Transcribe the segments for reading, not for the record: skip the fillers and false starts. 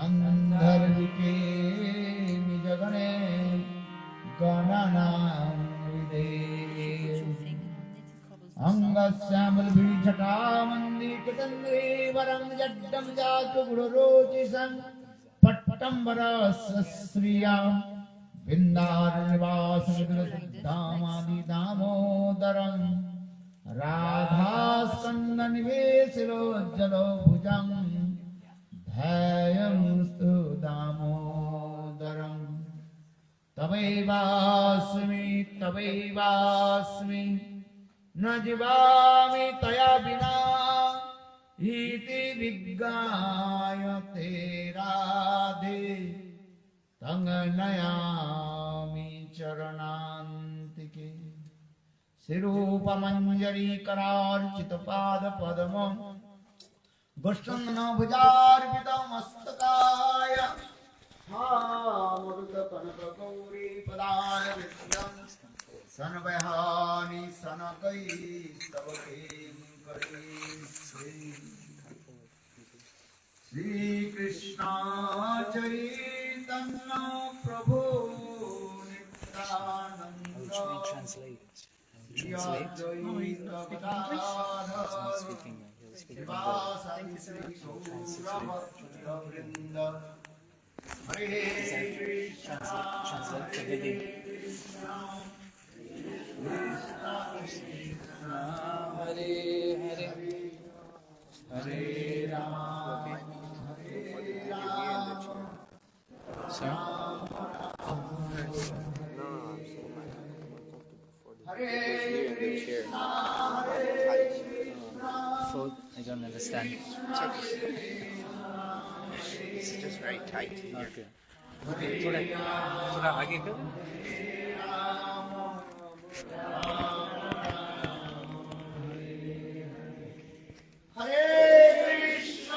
गन्धर्विके निजगणे गणनां विदे अङ्गस्यामलभीषकामन्दिकतन्द्रे जड्डं जातु गुरुरोचिषं पट्टं वरस्य श्रियां बिन्दारनिवासमिदुरसिद्धामादिदामोदरं राधास्कन्दनिवेशिरोज्जलो भुजं ध्यायंस्तु दामोदरम् तवैवास्मि न जीवामि तया विना इति विज्ञाय ते राधे तं नयामि चरणान्तिके शिरूपमञ्जरीकरार्चितपादपद्मं गोष्ठन्नभुजार्पितमस्तकाय मरुतकनकगौरी पदारविन्द्यं सनवहानि सनकैस्तवकिङ्करी श्रीकृष्ण चैतन्य प्रभु नित्यानन्द श्री गौरवृन्द हरे कृष्ण हरे कृष्ण हरे हरे हरे राम हरे राम हरे कृष्ण हरे Krishna I don't understand. It's just very tight here. Okay. थोड़ा आगे करो. हरे Krishna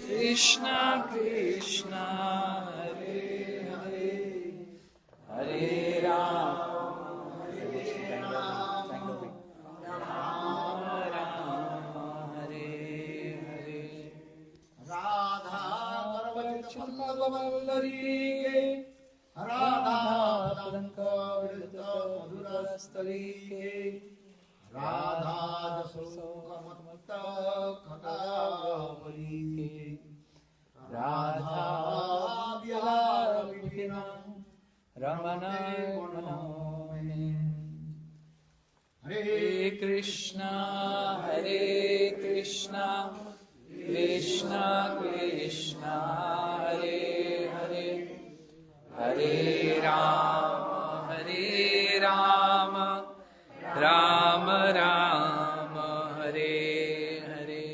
Krishna Krishna Hare Hare Hare Ram. Radha मधुरस्थलीके Radha शोकमत्त खगावलीके Radha विहारविपिनं रमणाय मनोमने हरे कृष्णा कृष्णा कृष्णा हरे हरे हरे राम राम राम हरे हरे.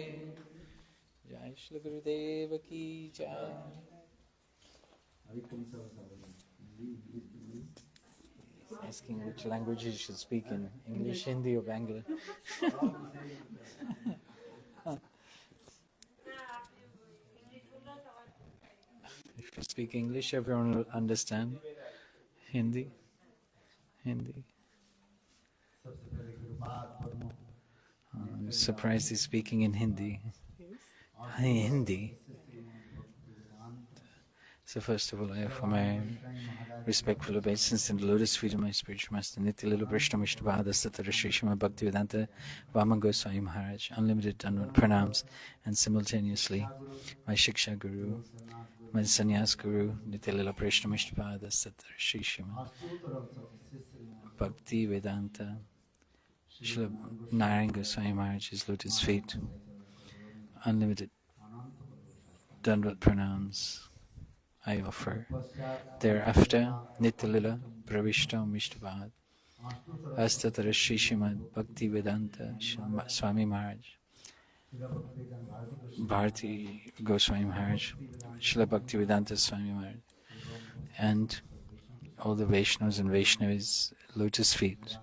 जय श्री गुरुदेव की जय. Asking which language you should speak in, English, Hindi or Bengali. If you speak English, everyone will understand. Hindi. I'm surprised he's speaking in Hindi. Hindi. So first of all, I offer my respectful obeisance in the lotus feet of my spiritual master, Nityalila Prishtamishtabhada Satara Sri Srimad Bhaktivedanta Vaman Goswami Maharaj, unlimited pranams, and simultaneously my Shiksha Guru, my Sannyas Guru, Nityalila Prishtamishtabhada Satara Sri Srimad Bhaktivedanta Srila Narayan Goswami Maharaj's lotus feet, unlimited Dandvat pranams I offer. Thereafter, Nityalila Pravishta Mishtavad Astatara Shri Srimad Bhaktivedanta Swami Maharaj, Bharati Goswami Maharaj, Srila Bhaktivedanta Swami Maharaj, and all the Vaishnavas and Vaishnavis' lotus feet.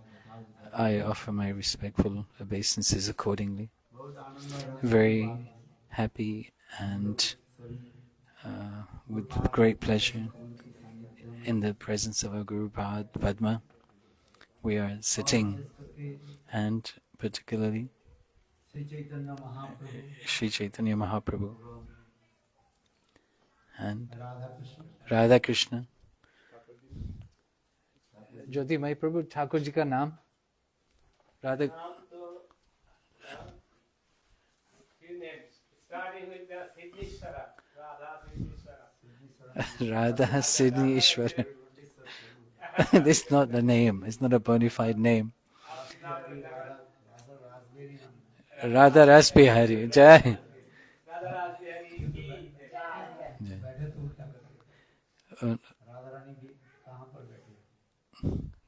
I offer my respectful obeisances accordingly. Very happy and with great pleasure in the presence of our Guru Padma, we are sitting, and particularly Sri Chaitanya Mahaprabhu and Radha Krishna. Jyoti Mahaprabhu, Thakur ji ka naam? Radha. Starting with the Siddhishwara, Radha Siddhishwara. Radha Siddhi Ishwara. This is not the name. It's not a bona fide name. Radha Rasbihari. Jai. Radha Rasbihari ki.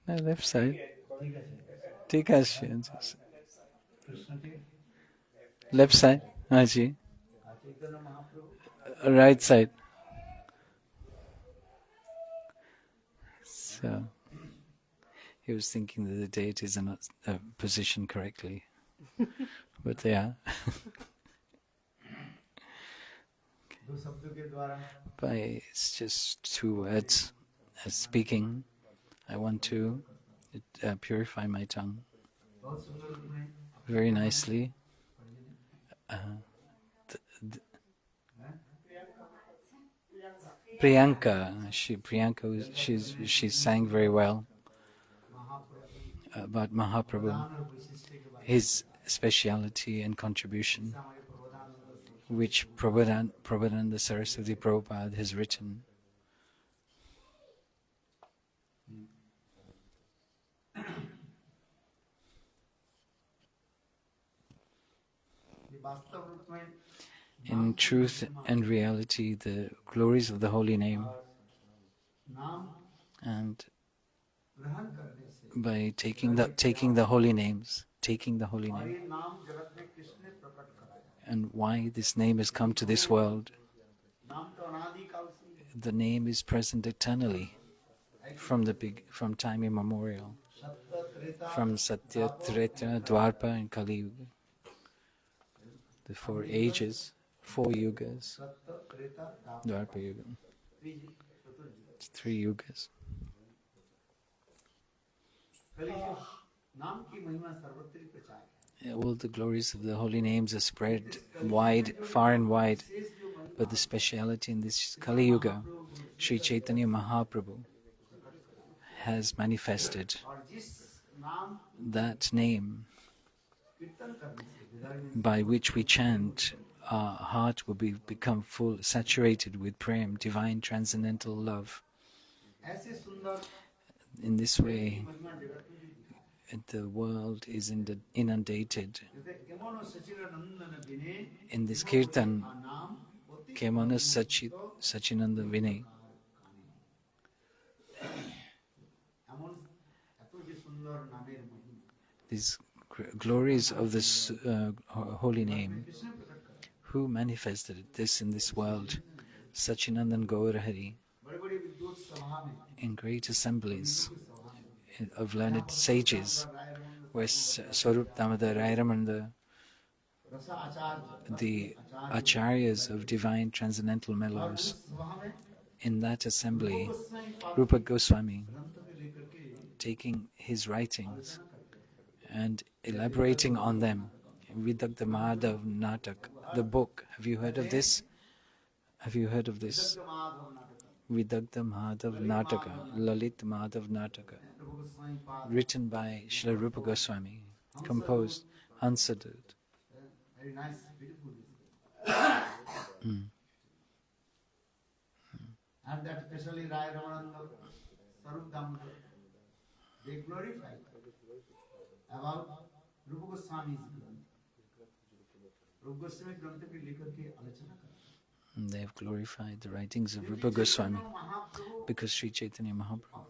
No, left side. ठीक है left side. हाँ जी. Right side. So he was thinking that the deities are not positioned correctly, but they are. By it's just 2 words as speaking, I want to purify my tongue very nicely. Priyanka, she sang very well about Mahaprabhu, his speciality and contribution, which Prabhupada Saraswati Prabhupada has written. In truth and reality, the glories of the holy name, and by taking the holy names, taking the holy name, and why this name has come to this world. The name is present eternally, from time immemorial, from Satya, Treta, Dwapara, and Kali Yuga. The 4 ages, 4 yugas, Dwapara Yuga. It's 3 yugas. All the glories of the holy names are spread wide, far and wide, but the speciality in this Kali Yuga, Sri Chaitanya Mahaprabhu has manifested that name by which we chant, our heart will become full, saturated with prem, divine transcendental love. In this way, the world is inundated. In this kirtan, Kemana Sachinanda Vinay. These glories of this holy name, who manifested this in this world? Sachinandan Gaurahari, in great assemblies of learned sages, where Swarup Damodar Rairamanda, the acharyas of divine transcendental mellows, in that assembly, Rupa Goswami, taking his writings and elaborating on them, Vidagdha Madhav Natak, the book. Have you heard of this? Have you heard of this? Vidagdha Madhav Nataka, Lalit Madhav Nataka, written by Srila Rupa Goswami, composed Hansadut. Very nice, beautiful. And that especially Rai Ramananda, Sarup Damodar, they glorify about Rupa Goswami's Granth. Rupa Goswami Granth ki likha ke alochana kar. They have glorified the writings of Rupa Goswami because Sri Chaitanya Mahaprabhu,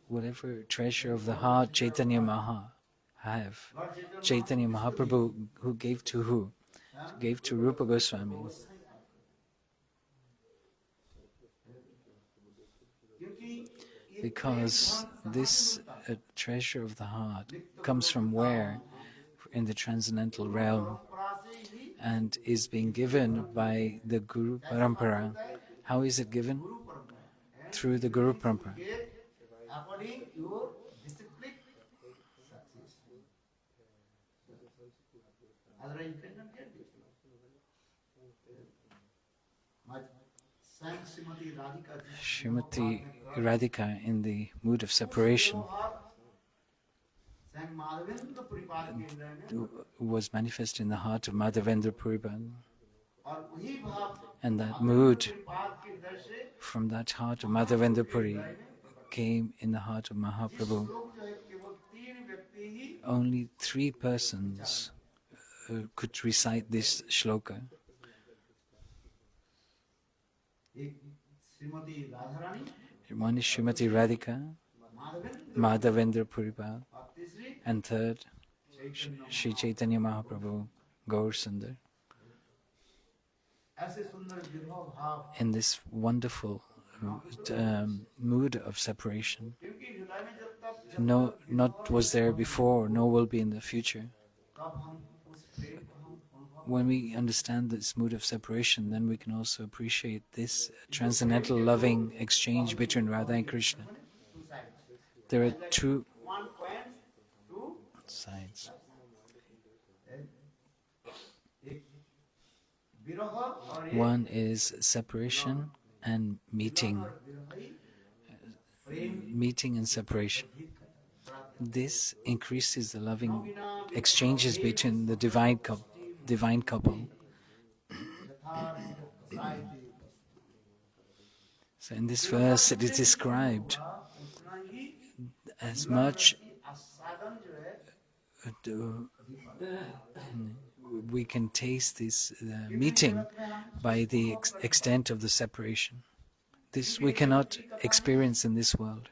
whatever treasure of the heart Chaitanya Chaitanya Mahaprabhu, who gave to who? Gave to Rupa Goswami. Because this treasure of the heart comes from where? In the transcendental realm, and is being given by the Guru Parampara. How is it given? Through the Guru Parampara. According to your discipline, success. Otherwise you cannot get it. My sang Srimati Radhika Srimati Radhika, in the mood of separation, sang Madhavendra Puripad ke andar was manifest in the heart of Madhavendra Puripad. aur wahi bhav And that mood Puripad ke andar se from that heart of Madhavendra Puri came in the heart of Mahaprabhu. log jo hai keval 3 vyakti hi Only 3 persons could recite this shloka. ek Srimati Radharani, One is Srimati Radhika, Madhavendra Madhavendra Puripal, aur tisri and third, Sri Chaitanya Mahaprabhu, Gaur Sundar. aise sundar virah bhav In this wonderful mood of separation. kyunki hriday mein jab tak No, not was there before, nor will be in the future. tab hum us prem ko hum anubhav When we understand this mood of separation, then we can also appreciate this transcendental loving exchange between Radha and Krishna. two sides. There are 2 One point, two sides. ek virah aur ek One is separation and meeting. virahi prem Meeting and separation. This increases the loving exchanges between the divine couple. So in this verse it is described as much we can taste this meeting by the extent of the separation. This we cannot experience in this world.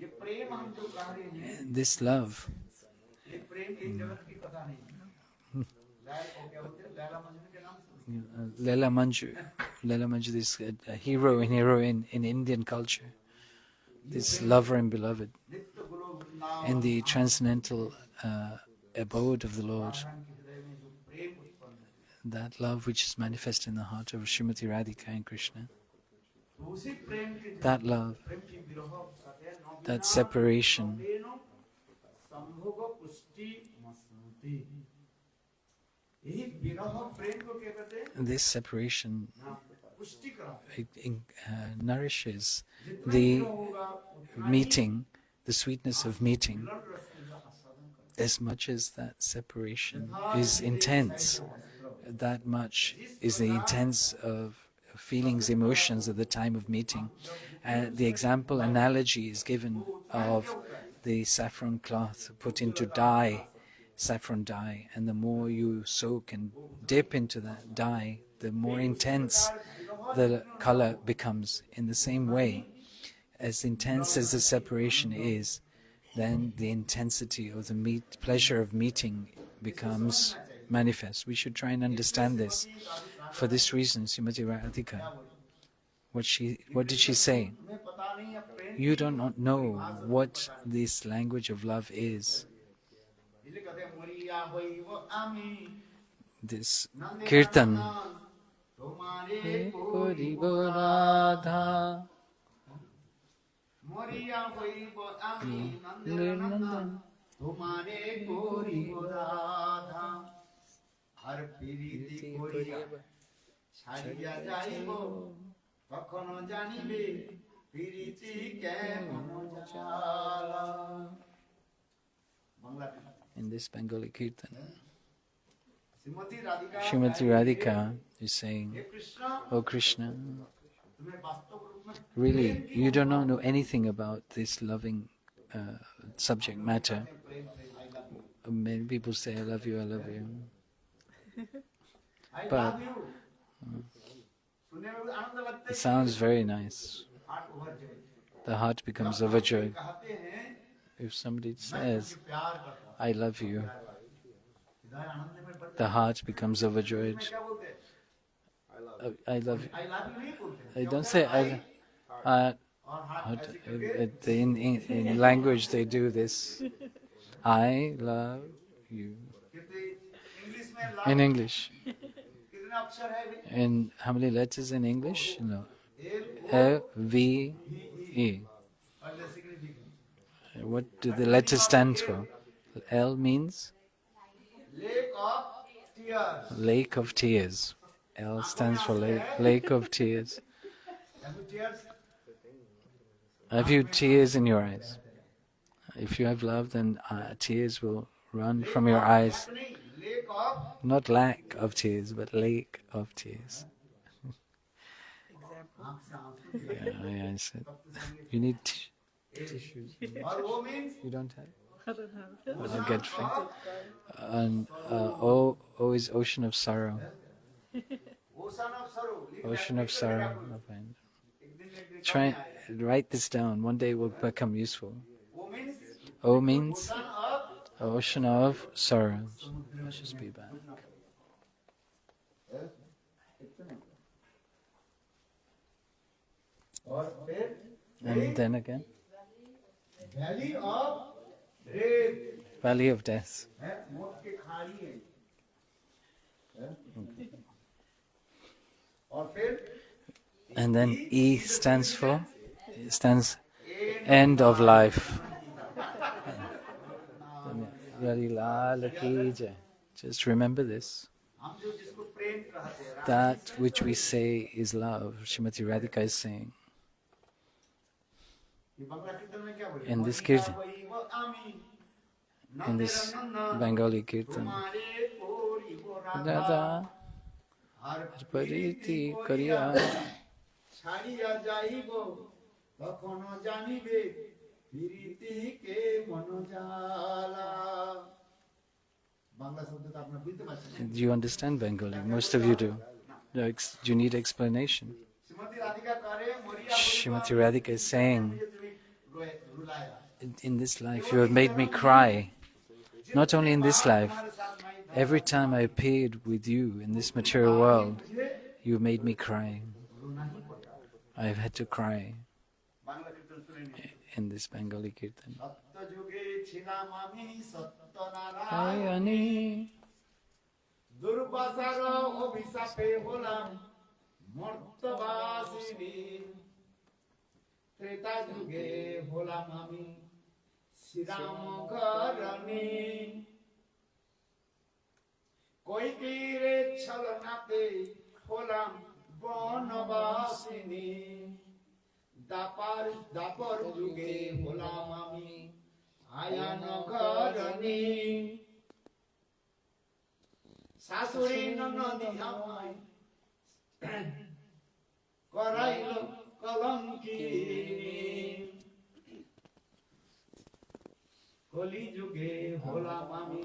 ye prem hum jo kah rahe hain This love, ye prem ek jagat ki katha nahi lail ho kya bolte laila majnun ke naam se Leela Manju, this hero and heroine in Indian culture, this lover and beloved, nitya gulo vrindavan in the transcendental abode of the Lord, ke hriday mein jo prem utpann that love which is manifest in the heart of Srimati Radhika and Krishna, to usi prem ke that love, prem ki virah kathe no that separation, beno sambhoga pushti masnuti yahi virah prem ko kya kehte hain this separation pushti kara nourishes jitna the virah hoga meeting, the sweetness of meeting, blood ras ka asadan kar as much as that separation is intense. That much is the intense of feelings, emotions at the time of meeting. The example analogy is given of the saffron cloth put into dye, saffron dye, and the more you soak and dip into that dye, the more intense the color becomes. In the same way, as intense as the separation is, then the intensity of the pleasure of meeting becomes manifest. We should try and understand this. For this reason, Srimati Radhika, what did she say? मैं पता नहीं अब प्रेम You do not know what this language of love is. इसलिए कहते हैं मोरिया होई वो आमी This नंदे kirtan. नंदन, तुम्हारे कोरी मोरिया होई वो आमी नंदे नंदन तुम्हारे कोरी राधा हर प्रीति कोरिया ছাড়িয়া যাইব কখনো জানিবে প্রীতি কেমন জ্বালা। Bangla In this Bengali Kirtan, Shrimati Radhika Srimati Radhika is saying, hey Krishna Oh Krishna, তুমি বাস্তব রূপ में really, you do not know anything about this loving subject matter. Many people say, I love you, I love you. I But love you শুনে আনন্দ लगता it है sounds very nice. heart overjoyed The heart becomes overjoyed. कहते हैं If somebody मैं says, तुझे प्यार करता हूं I love you, हृदय आनंद में भर the heart becomes overjoyed. क्या बोलते हैं I love you. I love you नहीं बोलते हैं। I don't say I. और heart ऐसे करके In language they do this. I love you. कहते इंग्लिश में love In English. कितने अक्षर है भाई? In how many letters in English? No. L L V E. और the significance What do the letters stand for? L means lake of tears lake of tears. L stands for lake of tears. have you tears Have you tears in your eyes? If you have love, then tears will run from your eyes. नहीं lake of Not lack of tears, but lake of tears. आंख से आंसू Yeah, I said. You need tissues. और वो means You don't have? I'll get free. And O is ocean of sorrow. ocean of sorrow Ocean of sorrow. एक दिन Try write this down. One day it will become useful. वो means O means ocean of ocean of sorrows. Let's just be back. और फिर And then again, valley of death valley of death. है मौत की खाई है और फिर And then E stands for end of life. Really Lal ki jai. Just remember this. हम जो जिसको प्रेम कहते हैं That which we say is love. Srimati Radhika is saying. ये बांग्ला कीर्तन में क्या बोले In this मरिया kirtan- वही वो आमी In this Bengali Kirtan. तुम्हारे कोरी वो राधा Dada हर Pariti Kariya. ছাড়িয়া যাইব কখনো জানিবে প্রীতি কে মন জ্বালা বাংলা শব্দ তো আপনারা বুঝতে পারছেন Do you understand Bengali? Most of you do. Do you need explanation? Shrimati Radhika করে মরিয়া Srimati Radhika is saying, তুমি রুলায়া in this life you have made me cry. Not only in this life, every time I appeared with you in this material world, you made me cry. I have had to cry Bangla কীর্তন শুনে নিন in this Bengali Kirtan. সত্য যুগে ছিলাম আমি Satyanarayan Ayani. দুর্বাসার অভিশাপে হলাম মর্তবাসিনী ত্রেতা যুগে হলাম আমি শ্রীরাম ঘরণী কৈকেয়ীরে ছলনাতে হলাম বনবাসিনী দাপর যুগে হলাম আমি আয়ান ঘরণী শাশুড়ি ননদি আমায় করাইল কলঙ্কিনী কলি যুগে হলাম আমি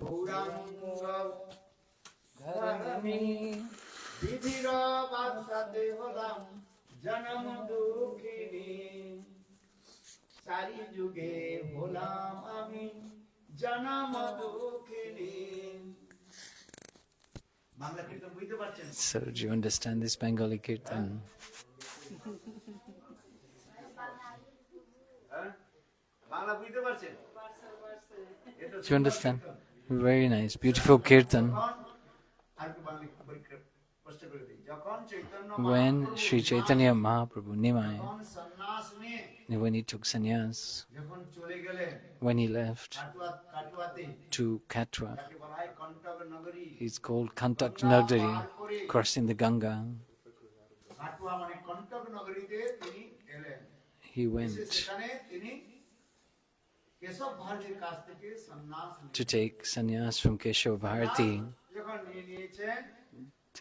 গৌরাঙ্গ ধরণী বিধির বাদশাতে হলাম জনম দুঃখিনী চারি যুগে হলাম আমি জনম দুঃখিনী বাংলা কীর্তন বুঝতে পারছেন So, do you understand this Bengali Kirtan? Bangla বুঝতে পারছেন Do you understand? Very nice. Beautiful Kirtan. আর কি বাংলা কষ্ট করে দিই যখন Chaitanya When Sri Chaitanya Mahaprabhu Nimai তখন সন্ন্যাস নিয়ে when he took sannyas, যখন চলে গেলেন when he left কাটুয়াতে, to Katwa, তাকে বলা হয় কণ্টক নগরী। it's called Kantak Nagari, crossing the Ganga. কাটুয়া মানে কণ্টক নগরীতে তিনি এলেন। He এসে went সেখানে তিনি কেশব ভারতীর কাছ থেকে সন্ন্যাস to take sannyas from Keshav Bharati, যখন নিয়ে নিয়েছেন,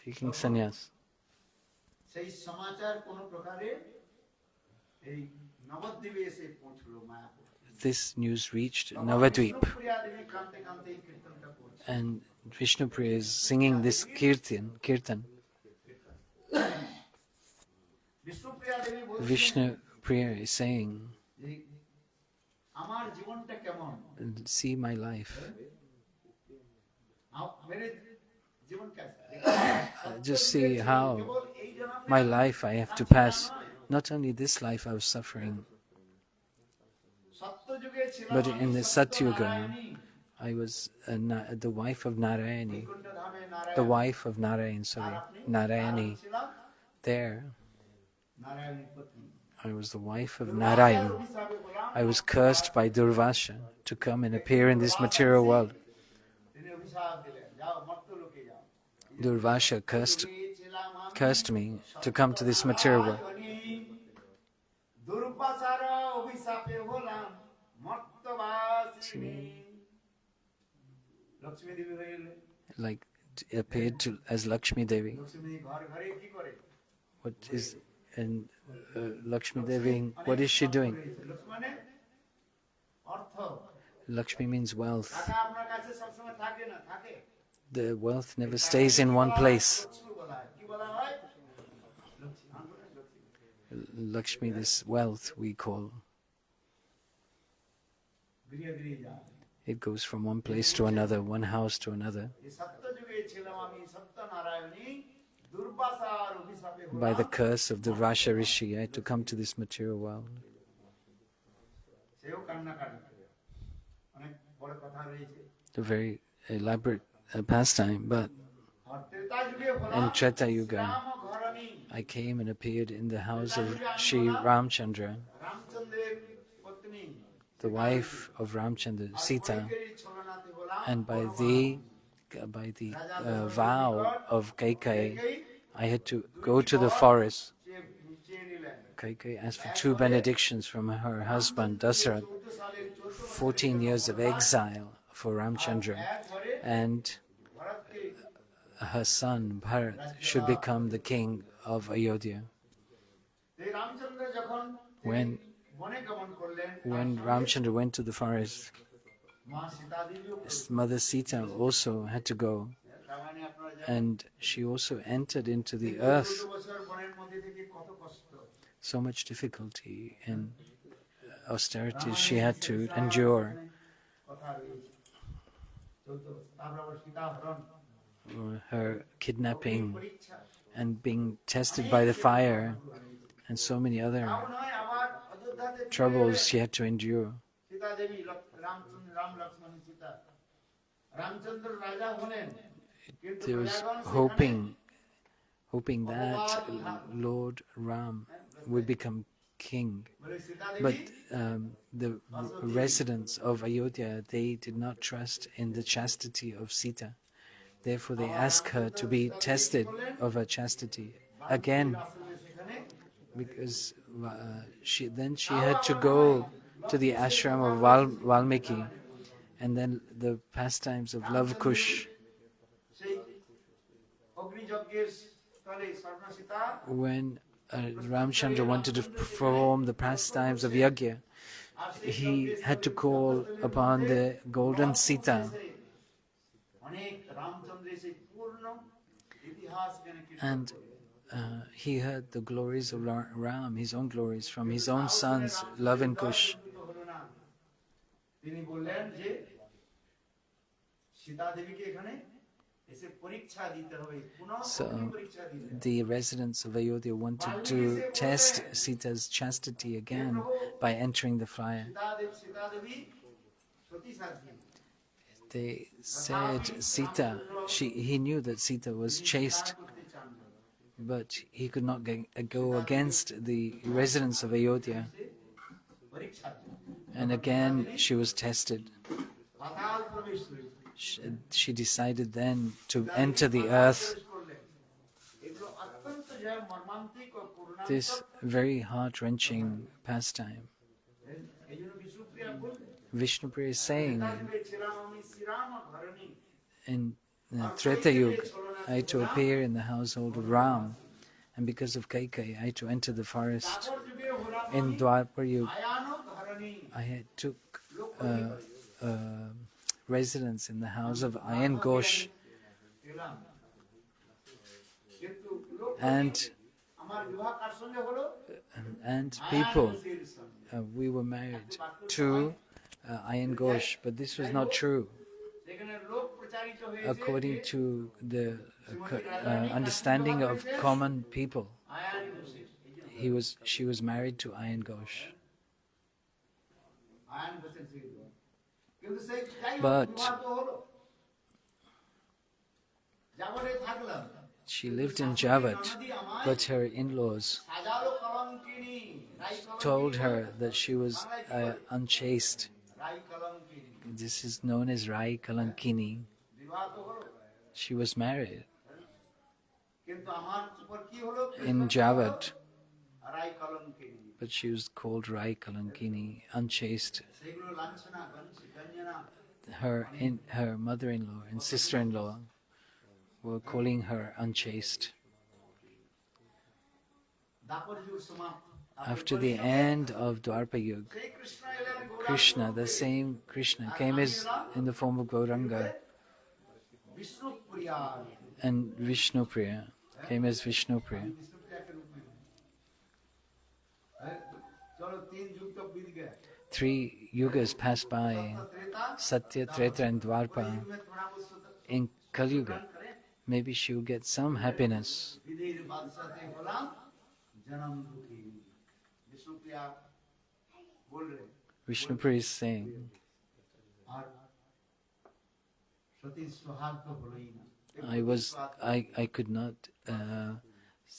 taking sannyas. সেই সমাচার কোন প্রকারে এই নবদ্বীপে এসে পৌঁছলো Mayapur. This news reached Navadvip, Bishnupriya দেবী কাঁদতে কাঁদতে এই কীর্তনটা করছে। and Vishnupriya is singing this kirtan. Bishnupriya দেবী বলছেন Vishnupriya is saying, যে আমার জীবনটা কেমন, see my life. মেরে জীবন কেমন, Just see how কেবল এই জন্মে my life I have to pass. Not only this life I was suffering, সত্যযুগে ছিলাম but আমি in the সত্যনারায়ণী, Satyuga, I was the wife of Narayani, বৈকুণ্ঠধামে Narayan, the wife of Narayan, R sorry, আপনি Narayani. ছিলাম There, নারায়ণীর পত্নী। I was the wife of Narayan. I was cursed by Durvasha to come and appear in this material world. তিনি অভিশাপ দিলেন, যাও মর্ত্যলোকে যাও। Durvasha cursed me to come to this material world. দুর্বাসার অভিশাপে হলাম মর্ত্যবাসিনী। লক্ষ্মী দেবী হয়ে গেলেন। Like appeared to as Lakshmi Devi. Lakshmi দেবী ঘরে ঘরে কি করে? What is and Lakshmi Devi? What is she doing? Lakshmi মানে অর্থ। Lakshmi means wealth. টাকা আপনার কাছে সবসময় থাকে না, থাকে। The wealth never stays in one place. Lakshmi বলা হয়। কি বলা হয়? লক্ষ্মী, আমরা Lakshmi. Lakshmi, this wealth we call. গৃহে গৃহে যায়। It goes from one place to another, one house to another. এই সত্যযুগে ছিলাম আমি সত্যনারায়ণী, দুর্বাসার অভিশাপে By the হলাম। curse of the Vasha Rishi, I had to come to this material world. সেও কান্নাকাটি করে। অনেক বড় কথা রয়েছে। A very elaborate pastime, but আর ত্রেতা যুগে হলাম in Treta Yuga, Ram ঘরণী, I came and appeared in the house of Shri Ramchandra, রামচন্দ্রের পত্নী, the wife of Ramchandra, Sita, কৈকেয়ীর ছলনাতে হলাম and by the vow of Kaikai, I had to go to the forest. চেয়ে নিলেন। Kaikai asked for 2 benedictions from her husband Dasarath, 14 years of exile for Ramchandra, এক ঘরে and ভরতকে her son Bharat should become the king of Ayodhya. এই রামচন্দ্র যখন When- বনে গমন করলেন, When Ramchandra went to the forest, মা Sita দেবীও his mother Sita also had to go, তার মানে আপনারা জানেন, and she also entered into the 14 earth. বছর বনের মধ্যে থেকে কত কষ্ট, So much difficulty and austerities she had to endure. কথা রয়েছে। 14 তারপর আবার সীতা হরণ, Her kidnapping পরীক্ষা, and being tested by the fire, and so many other তাও নয়, আবার অযোধ্যাতে ফিরে troubles এলেন। she had to endure. Sita Devi Ramchandra Ram Lakshman Sita, Ramchandra রাজা হলেন, কিন্তু There was প্রজাগণ সেখানে hoping that Lord Ram would become king. বলে Sita But Devi the residents of Ayodhya, they did not trust in the chastity of Sita. Therefore, they asked her to be tested of her chastity again, আসলে সেখানে because she had to go to the ashram of Valmiki, and then the pastimes of Lava Kush. সেই অগ্নিযজ্ঞের স্থলে স্বর্ণসীতা When Ramchandra wanted to perform the pastimes of Yajna, he had to call upon the golden Sita, অনেক রামচন্দ্রের সেই পূর্ণ ইতিহাস জ্ঞানে কীর্তন and he heard the glories of Ram, his own glories, from his own sons, Lava and Kush. হলো না। তিনি বললেন যে সীতা দেবীকে এখানে এসে পরীক্ষা দিতে হবে, পুনঃ So পরীক্ষা দিতে হবে। the residents of Ayodhya wanted to test Sita's chastity again by entering the fire. Sita Devi Sati Sadhvi, They said Sita, he knew that Sita was chaste, করতে চান না। but he could not go against the residents of Ayodhya. পরীক্ষার জন্য। And again, she was tested. পাতাল প্রবেশ করেছে। She decided then to enter the earth. প্রবেশ করলেন। এগুলো অত্যন্ত যে মর্মান্তিক ও করুণাত্মক। This very heart-wrenching pastime. এই জন্য বিষ্ণুপ্রিয়া বললেন, Vishnupriya is saying "তাজবে ছিলাম আমি শ্রীরাম ধরণী।" in Treta Yuga, I had to appear in the household of Ram, and because of Kaikai, I had to enter the forest. দ্বাপর যুগে হলাম In আমি Dwapar Yuga, ভয়ানক ধরণী। I had took residence in the house of Ayan Ghosh, এলাম। কিন্তু লোক and আমার বিবাহ কার সঙ্গে হলো? and people, ঘোষের সঙ্গে। we were married to Ayan Ghosh, but this was not true. সেখানে লোক প্রচারিত হয়েছে According to the understanding of common people, Ayaan ঘোষের। she was married to Ayan Ghosh. Ayaan ঘোষের সঙ্গে বিবাহ। কিন্তু সেই যাই হোক, But বিবাহ তো হলো। জাগরে থাকলাম। she lived in Javat, but her in-laws সাজালো কলঙ্কিনী, রাই told কলঙ্কিনী, her that she was unchaste. Rai কলঙ্কিনী। This is known as Rai Kalankini. বিবাহ তো হলো। She was married কিন্তু আমার উপর কি হলো? in Javat, Rai কলঙ্কিনী। but she was called Rai Kalankini, unchaste. সেগুলো লাঞ্ছনা, গঞ্জনা। Her mother-in-law and sister-in-law were calling her unchaste. Dwapar যুগ সমাপ্ত। After the end of Dwapar Yuga, সেই কৃষ্ণ এলেন Gauranga Krishna, the same Krishna, came as in the form of Gauranga, Bishnupriya. and Vishnupriya came as Vishnupriya. বিষ্ণুপ্রিয়াকে রূপ में। চলো 3 যুগ তো बीत गया। 3 yugas passed by, Treta, Satya, Treta, and Dwapar. युग में थोड़ा बहुत In Kali Yuga, maybe she will get some happiness. বিধির বাদশাতে হলাম জনম দুঃখী। বিষ্ণুপ্রিয়া বল रहे Vishnupriya is saying, আর সতী সোহাগ তো হলোই না। I could not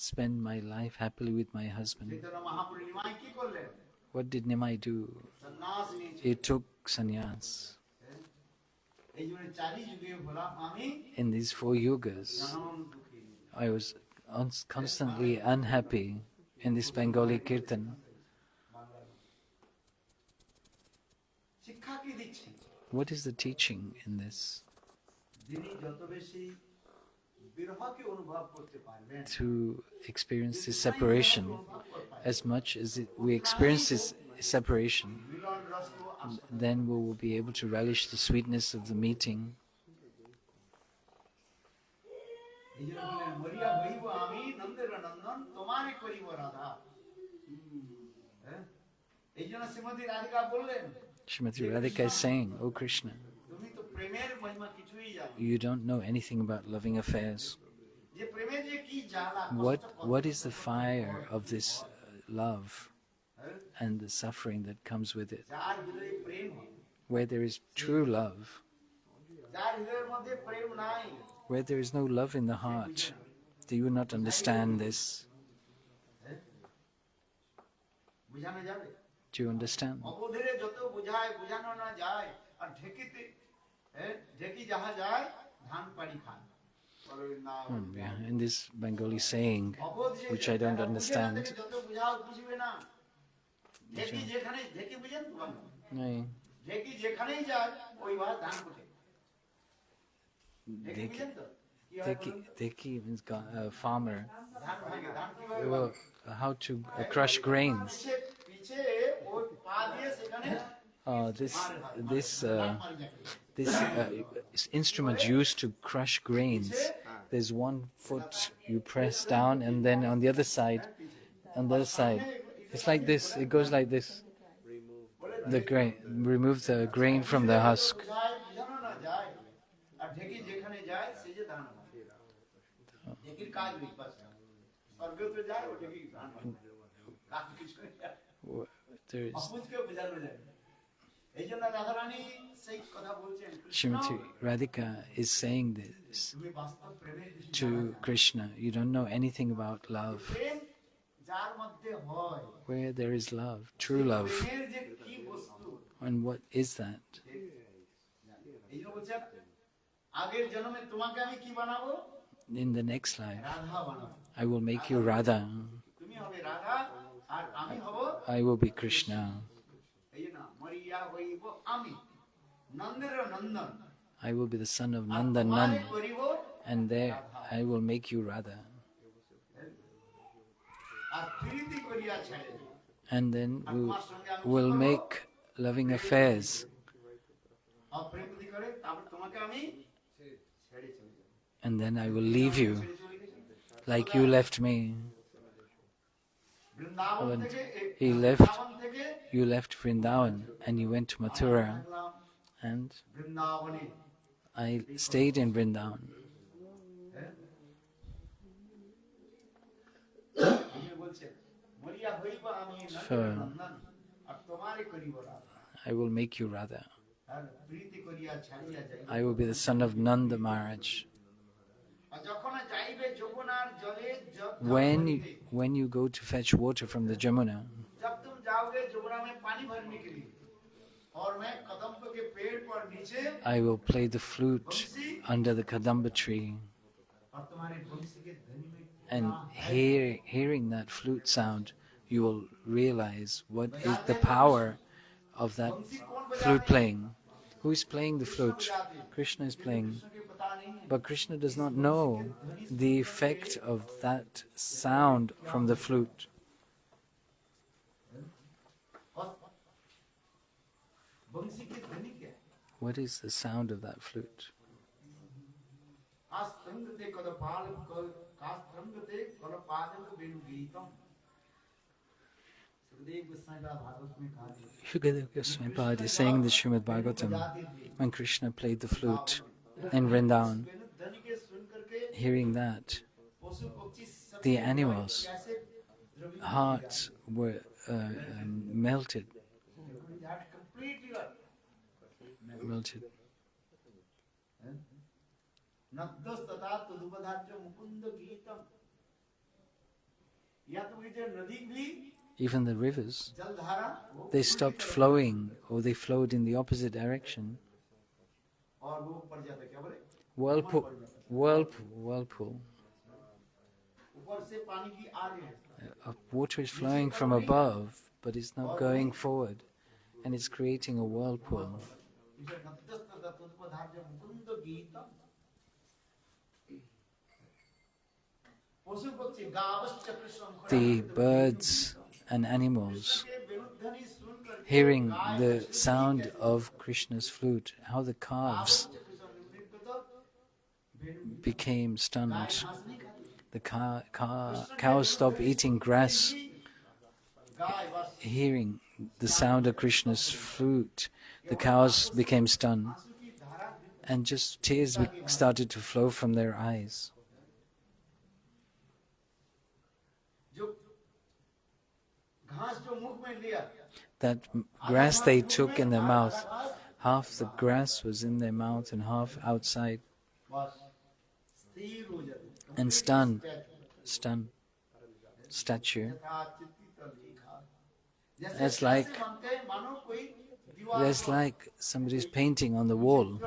spend my life happily with my husband. Chaitanya Mahaprabhu Nimai কি করলেন? What did Nimai do? সন্ন্যাস নিয়েছে। He took sannyas. এই জন্য 4 যুগে হলাম আমি In these 4 yugas, জনম দুঃখী। I was constantly unhappy in this Bengali kirtan. শিক্ষা কি দিচ্ছেন? What is the teaching in this? যিনি যত বেশি বিরহকে অনুভব করতে পারবেন, To experience this separation, as much as we experience this separation, মিলন রস তো আসবে। then we will be able to relish the sweetness of the meeting. এই জন্য বললেন, মরিয়া হইব আমি নন্দের নন্দন তোমারে করিব রাধা। হ্যাঁ? এই জন্য শ্রীমতী রাধিকা বললেন, Srimati Radhika is saying, "O Krishna, তুমি তো প্রেমের মহিমা কিছুই জানো। you don't know anything about loving affairs. যে প্রেমের যে কি জ্বালা, What is the fire of this love হ্যাঁ? and the suffering that comes with it? যার হৃদয়ে প্রেম হয়, Where there is true love, যার হৃদয়ের মধ্যে প্রেম নাই, where there is no love in the heart, do you not understand this? হ্যাঁ? বুঝানো যাবে? Do you understand? অবধিরে যত বুঝায় বুঝানো না যায়, আর ঢেকিতে ঢেকি যাহা যায় ধান পাড়ি খান। বলেন না, Yeah, in this Bengali saying, অবোধ যে which I don't যারা বুঝে না understand. তাকে যত বুঝাও বুঝবে না। ঢেকি যেখানে ঢেকি বুঝেন তো বাংলা? No, ঢেকি যেখানেই যায় ওই ভাবে ধান ওঠে। ঢেকি Deki- বুঝেন তো? কি হয় বলুন? Deki means farmer. ধান ভাঙে, ধান কিভাবে Well, ভাঙে? how to crush grains. পিছে ওই পা দিয়ে সেখানে This ধান মারি যাকে। this instrument used to crush grains. There's one foot you press down, and then on the other side, it's like this. It goes like this. The grain, remove the grain from the husk. বুঝায় বুঝানো না যায়, আর ঢেকি যেখানে যায় সে যে ধান হয়। ঢেকির কাজ নেই, বাস। স্বর্গে তো যায় ও ঢেকি ধান হয়। কাজ কিছু নেই। There's অবুঝকে বোঝানো যায়। এই জন্য রাধারানী সেই কথা বলছেন, Krishna, Srimati Radhika is saying this তুমি বাস্তব প্রেমের to Krishna. You don't know anything about love. প্রেম যার মধ্যে হয় where there is love, true love. প্রেমের যে কি বস্তু And what is that? এই জন্য বলছেন আগের জন্মে তোমাকে আমি কি বানাবো In the next life, Radha বানাবো I will make you Radha. তুমি হবে রাধা আর আমি হব I will be Krishna. এই না মরিয়া হইব আমি নন্দের নন্দন I will be the son of R Nanda তোমারে Nand. করিব And there I will make you Radha. আর প্রীতি করিয়া ছেড়ে দেব। And then আর we তোমার সঙ্গে আমি কি will করব? make loving affairs. অপ্রেম প্রীতি করে তারপর তোমাকে আমি ছেড়ে চলে যাব And then I will leave you ছেড়ে চলে গেছি। like you left me. Vrindavan When থেকে he left, বৃন্দাবন থেকে you left Vrindavan and you went to Mathura. থাকলাম And বৃন্দাবনে I stayed in Vrindavan. হ্যাঁ? তিনি বলছেন মরিয়া হইব আমি Sure. নন্দন আর তোমারে করিব Radha I will make you Radha. আর প্রীতি করিয়া ছাড়িয়া যাই I will be the son of Nanda Maharaj. আর যখন যাইবে যমুনার জলে When you go to fetch water from the Jamuna, जब तुम जाओगे जमुना में पानी भरने के लिए और मैं कदम्ब के पेड़ पर नीचे I will play the flute under the Kadamba tree. और तुम्हारे बंसी के ध्वनि में And hearing that flute sound, you will realize what is the power of that flute playing. Who is playing the flute? Krishna is playing. Krishna के पता नहीं है But Krishna does not know the effect of that sound from the flute. और बंसी की ध्वनि क्या है What is the sound of that flute? आस्तंगते कदपाल कास्तंगते कलपादन वेणु गीतम सुखदेव गोस्वामी का भागवत में कहा है Shukadeva Goswami Pad is saying the Srimad Bhagavatam when Krishna played the flute in Vrindavan. वेणु ध्वनि के सुन करके Hearing that, पशु पक्षी सब the animals' कैसे द्रवित hearts were melted. that completely Melted. नद्दस्तता तदुपधार्य Mukund GITAM या तो ये जो नदी भी Even the rivers, जलधारा वो they stopped flowing or they flowed in the opposite direction. और वो पड़ जाता है क्या बोले Whirlpool. ऊपर से पानी की आ रही है Water is flowing from above, but it's not going forward, and it's creating a whirlpool. इसे नद्दस्तता तदुपधार्य मुकुंद गीतम पशु पक्षी गावश्च कृष्णं The birds and animals, hearing the sound of Krishna's flute, how the calves became stunned. The cows stopped eating grass. Hearing the sound of Krishna's flute, the cows became stunned, and just tears started to flow from their eyes. That grass they took in their mouth, half the grass was in their mouth and half outside, and stunned statue. That's like somebody's painting on the wall.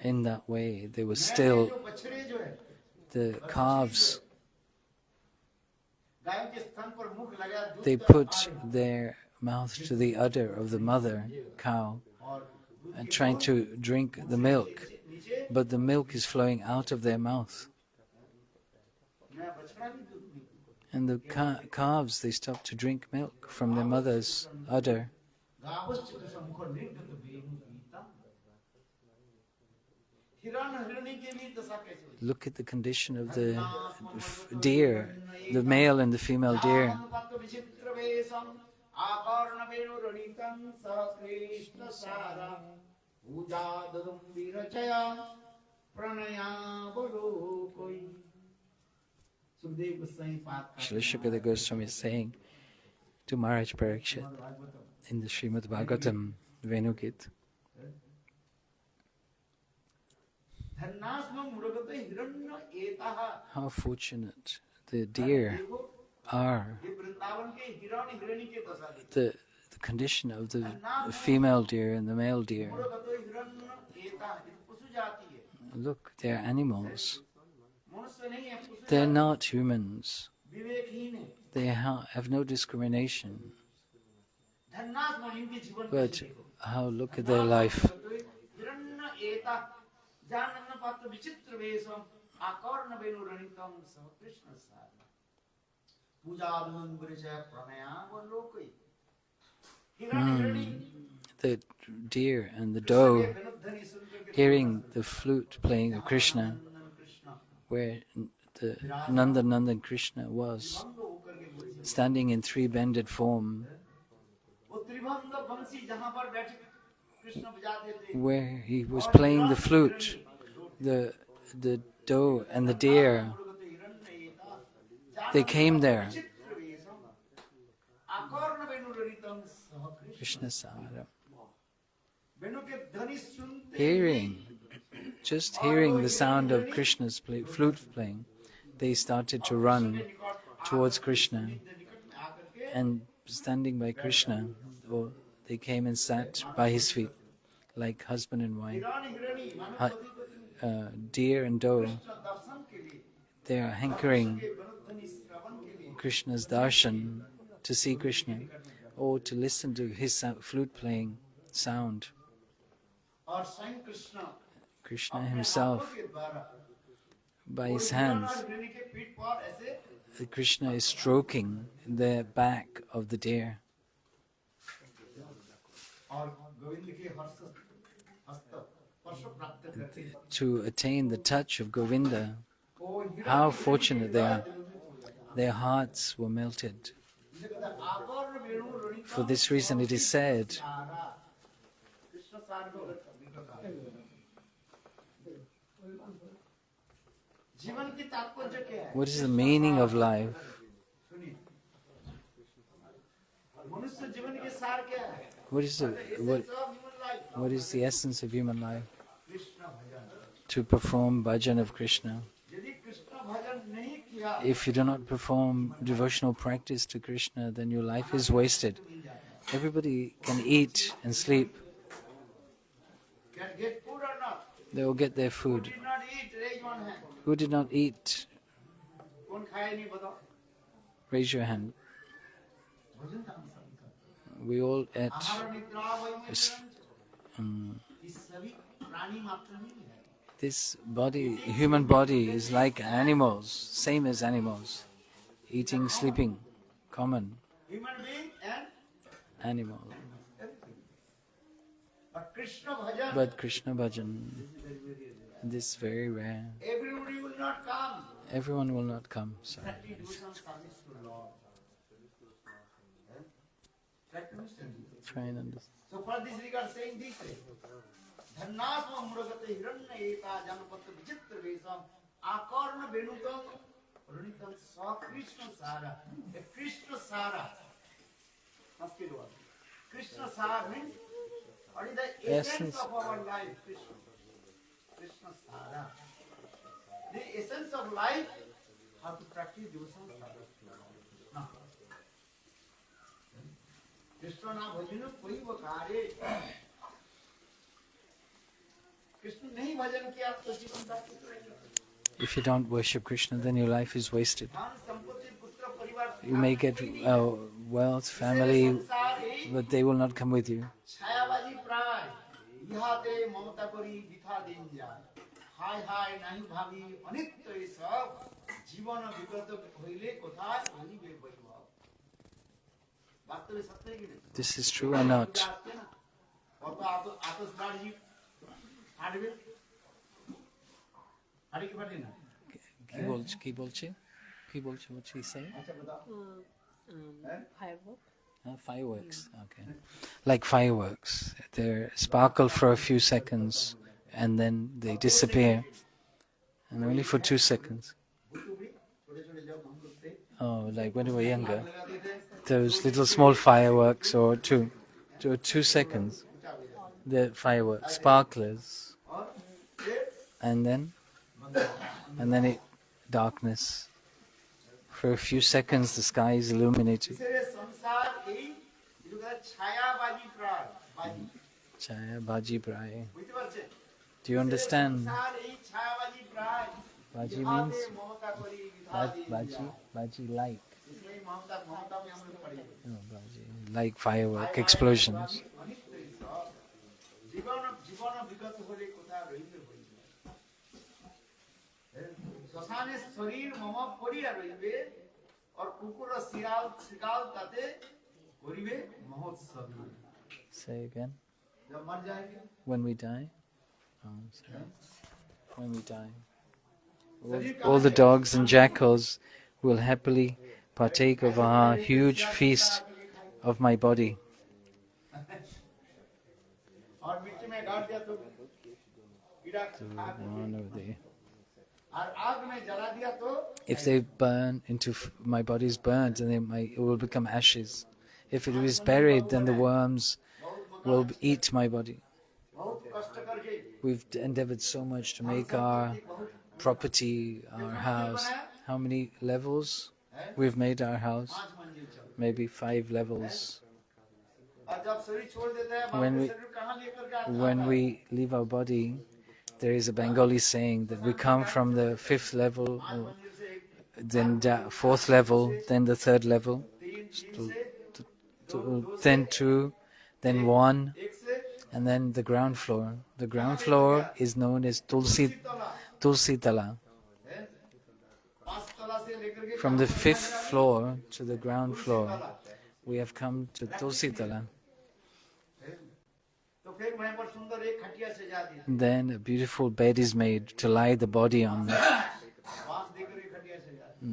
In that way, they were still. The calves, they put their mouth to the udder of the mother cow and trying to drink the milk, but the milk is flowing out of their mouth. And the calves, they stop to drink milk from their mother's udder. Look at the condition of the deer, the male and the female deer. Srila Shukadeva Goswami is saying to Maharaj Parikshit in the Srimad Bhagavatam Venugit, धन्नास्म मुरगत हिरण्य एताः How fortunate the deer are. ये वृंदावन के हिरण हिरणी के दशा देखो The condition of the female deer and the male deer. मुरगत हिरण्य एताः ये पशु जाति है Look, they're animals. मनुष्य नहीं है पशु They're जाति not humans. विवेकहीन है They have no discrimination. धन्नास्म इनके जीवन को But देखो how look at their life. हिरण्य एता जानन पात्र विचित्र वेशम आकर्ण वेणु रहितम सह कृष्ण सार पूजा आनंद परिचय प्रणयावलोकई हिरण्य हिरणी The deer and the doe गणध्वनि सुनकर के hearing the flute playing of Krishna, Krishna where the Nandan Krishna was, भंग होकर के बोले standing in three bended form, वो त्रिभंग वंशी जहां पर बैठे कृष्ण बजाते थे where he was playing the flute, the doe and the deer, हिरण्य एता they came there. विचित्र वेशम आकर्ण वेणु रहितम सह कृष्ण Krishna Sara. वेणु के ध्वनि सुनते Hearing, just hearing the sound of Krishna's flute playing, they started to run towards Krishna. And standing by Krishna, or they came and sat by his feet, like husband and wife, हिरण हिरणी मानो hu- deer and doe. दर्शन के लिए They are hankering गणध्वनि श्रवण के लिए Krishna's darshan, to see Krishna, or to listen to his flute playing sound. और स्वयं Krishna Krishna अपने himself, हाथों के द्वारा by his हिरण hands, और हिरणी के पीठ पर ऐसे Krishna is stroking the back of the deer. और गोविंद के हस्त स्पर्श प्राप्त करते हैं। To attain the touch of Govinda. वो हिरण How हिरणी fortunate के they are. द्वारा Their hearts were melted. आकर्ण Venu रहितम For this reason it is said, सारा कृष्ण सार को जीवन की तात्पर्य क्या है what is the meaning of life? सुनिए मनुष्य जीवन के सार क्या है What is Essence of human life, what is the essence of human life? Krishna bhajan To perform bhajan of Krishna. यदि कृष्ण भजन नहीं किया If you do not perform devotional practice to Krishna, then your life is wasted. Everybody can eat and sleep. can get food or not They will get their food. did not eat raise one hand Who did not eat? कौन खाए नहीं बताओ Raise your hand. भोजन का सभी का We all ate. आहार निद्रा वैमनस्यं Um, इस सभी प्राणी मात्र नहीं है this body, human body, is like animals, same as animals. Eating, sleeping, common human being and animal. everything but Krishna bhajan But Krishna bhajan, this is very rare. everybody will not come Everyone will not come. Sorry. practice devotion service to Lord practice Try and understand. so for this regard saying this धन्नास्म मुरगत हिरण्य एता जनपत विचित्र वेशम आकर्ण वेणुतम रणितम स कृष्ण सारा a Krishna सारा must be one Krishna सार means what is the essence Essence. of our life krishna sara the essence of life how to practice devotion sadhana Krishna ना भजन कोई वकारे कृष्ण नहीं भजन किया तो जीवन सार्थक रहेगा If you don't worship Krishna, then your life is wasted. धन संपत्ति पुत्र परिवार You may get wealth, family, but they will not come with you. छायाबाजी प्राय इहाते ममता करी बिथा दिन जाय हाय हाय नहीं भावी अनित्य ये सब जीवन विगत होइले कोथाय होइबे वैभव वास्तव में सत्य है कि नहीं This is true or not? और तो आतशबाजी हाडवे हाड़ी के बारे ना কি বলছে? What she say? अच्छा बताओ Fireworks. Okay. Like fireworks. They sparkle for a few seconds and then they disappear. And only for 2 seconds. छोटे छोटे जब हम लोग थे Oh, like when we were younger. लगाते थे Those little small fireworks or 2 seconds. The fireworks, sparklers. और फिर and then darkness. For a few seconds, the sky is illuminated. इसलिए संसार यही जो कहता है छायाबाजी प्राण बाजी Chaya Baji Brai. বুঝতে পারছেন Do you understand? संसार यही छायाबाजी प्राण Baji विधाते means ममता करी विधाते Baji like. इसलिए ममता ममता में हम लोग पड़े Oh, Baji. Like firework explosions. জীবন জীবন বিগত হলে কোথা রইবে হইবে শ্মশানে শরীর মম পড়িয়া রইবে আর কুকুর শিয়াল শিকাল তাতে করিবে মহোৎসব Say again. जब मर जाएंगे When we die. Oh, sorry. When we die. All the dogs and jackals will happily partake of our huge feast of my body. और मिट्टी में गाड़ दिया तो कीड़ा खा One over there. और आग में जला दिया तो If they burn into my body is burnt, and then it will become ashes. If it is buried, then the worms will eat my body. बहुत कष्ट करके We've endeavored so much to make our property, our house. How many levels? We've made our house. 5 मंजिल चल Maybe 5 levels. और जब शरीर छोड़ देता है When बाप we- शरीर कहाँ लेकर के आता है When we leave our body, there is a Bengali saying that we come from the 5th level, मंजिल से एक then 4th level, then the 3rd level, 3 then 2, then 1, एक से and then the ground floor. The ground floor is known as Tulsi Tala. है 5 तला से लेकर के From the 5th floor to the ground floor, we have come to Tulsi Tala. तो फिर वहीं पर सुंदर एक खटिया सजा दी Then a beautiful bed is made to lie the body on. बांस देकर के खटिया सजा दी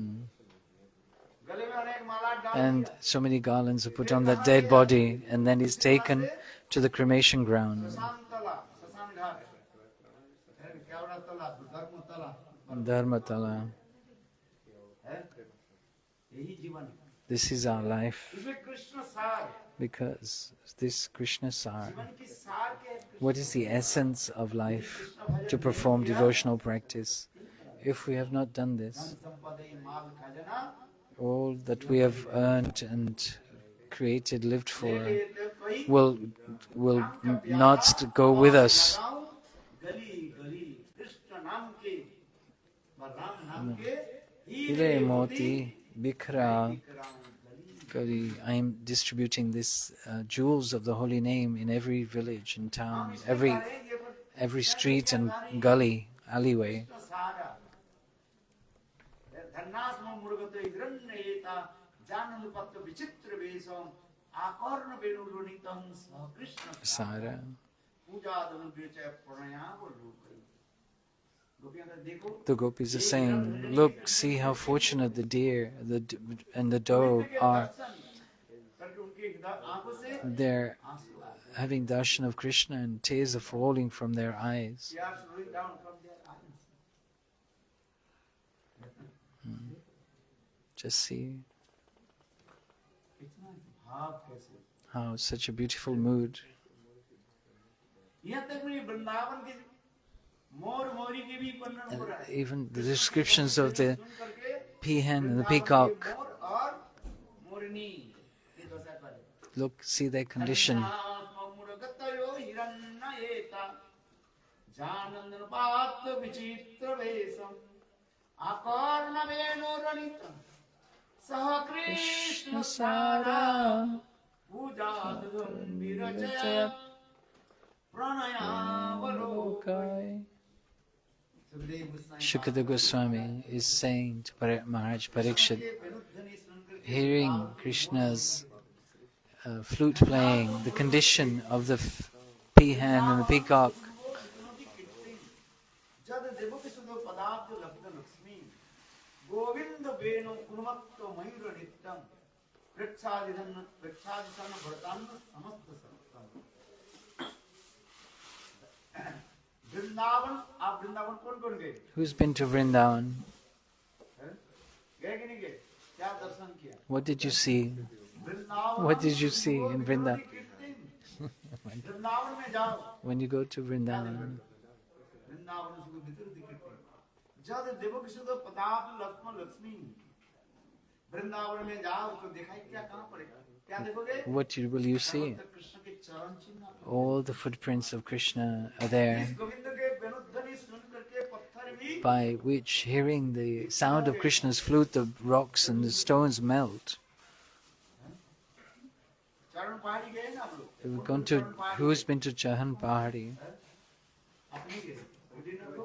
गले में अनेक माला डाल And so many garlands are put on that dead body, and then is taken to the cremation ground. शमशान तला शमशान घाट है क्या बड़ा तला धर्म तला Dharma Tala. है यही जीवन है This is our life, इसमें कृष्ण सार because this Krishna Sar. जीवन की सार के What is the essence of life? To perform devotional practice. If we have not done this, संपदे माल खजाना all that we have earned and created, lived for, तो कोई will not go with us. गली गली कृष्ण नाम के राम नाम के Hire Moti Bikra Kari. I am distributing this jewels of the holy name in every village and town, every street and gully, alleyway. सारा धन्नास्म मुर्गत हिरण्येता जाननुपत्त विचित्र वेशम आकर्ण वेणुरुणितं सह कृष्ण Sara. पूजा दनु बेचय प्रणयाम लोकै गोपियां देखो The gopis are saying, look, see how fortunate the deer and the doe are. करके उनके आंखों से They're आंसू आ रहे having darshan of Krishna and tears are falling from their eyes. tears rolling down from their eyes Just see इतना भाव कैसे how such a beautiful mood. यहाँ तक में वृंदावन के मोर मोरी के भी वर्णन हो रहा है Even the descriptions of the सुन करके peahen and the वृंदावन के peacock, मोर और मोरनी ये दशा करे look, see their condition. धन्नात्ममुरगतयो हिरण्येता जानन्दनुपात विचित्र वेशम आकर्ण वेणुरणितं सह कृष्ण सारा पूजा विरचय प्रणयावलोकय Shukadeva Goswami is saying to Maharaj Parikshit, hearing Krishna's flute playing, the condition of the peahen and the peacock, जद देवकी सुधो पदाब्ज लब्ध लक्ष्मी गोविंद वेणु उन्मत्त मयूर नित्यम वृक्षादिधन भरतान्न समस्त सत्तम वृंदावन आप वृंदावन कौन गए who's been to Vrindavan? गए कि नहीं गए क्या दर्शन किया What did you see? Vrindavan What did you see in Vrindavan? Vrindavan में जाओ When you go to Vrindavan, Vrindavan Vrindavan सुख वितरित कीर्ति जद देवकी सुध पदार्थ लक्ष्मण लक्ष्मी वृंदावन में जाओ तो दिखाई क्या कहां पड़ेगा क्या देखोगे What will you see? Krishna के चरण चिन्ह All the footprints of Krishna are there, इस गोविंद के वेणुध्वनि सुन करके पत्थर भी by which, hearing the sound of Krishna's flute, the rocks and the stones melt. चरण पहाड़ी गए ना आप लोग We've gone to, who's been to Chahan Pahari? अपनी गए डिनर को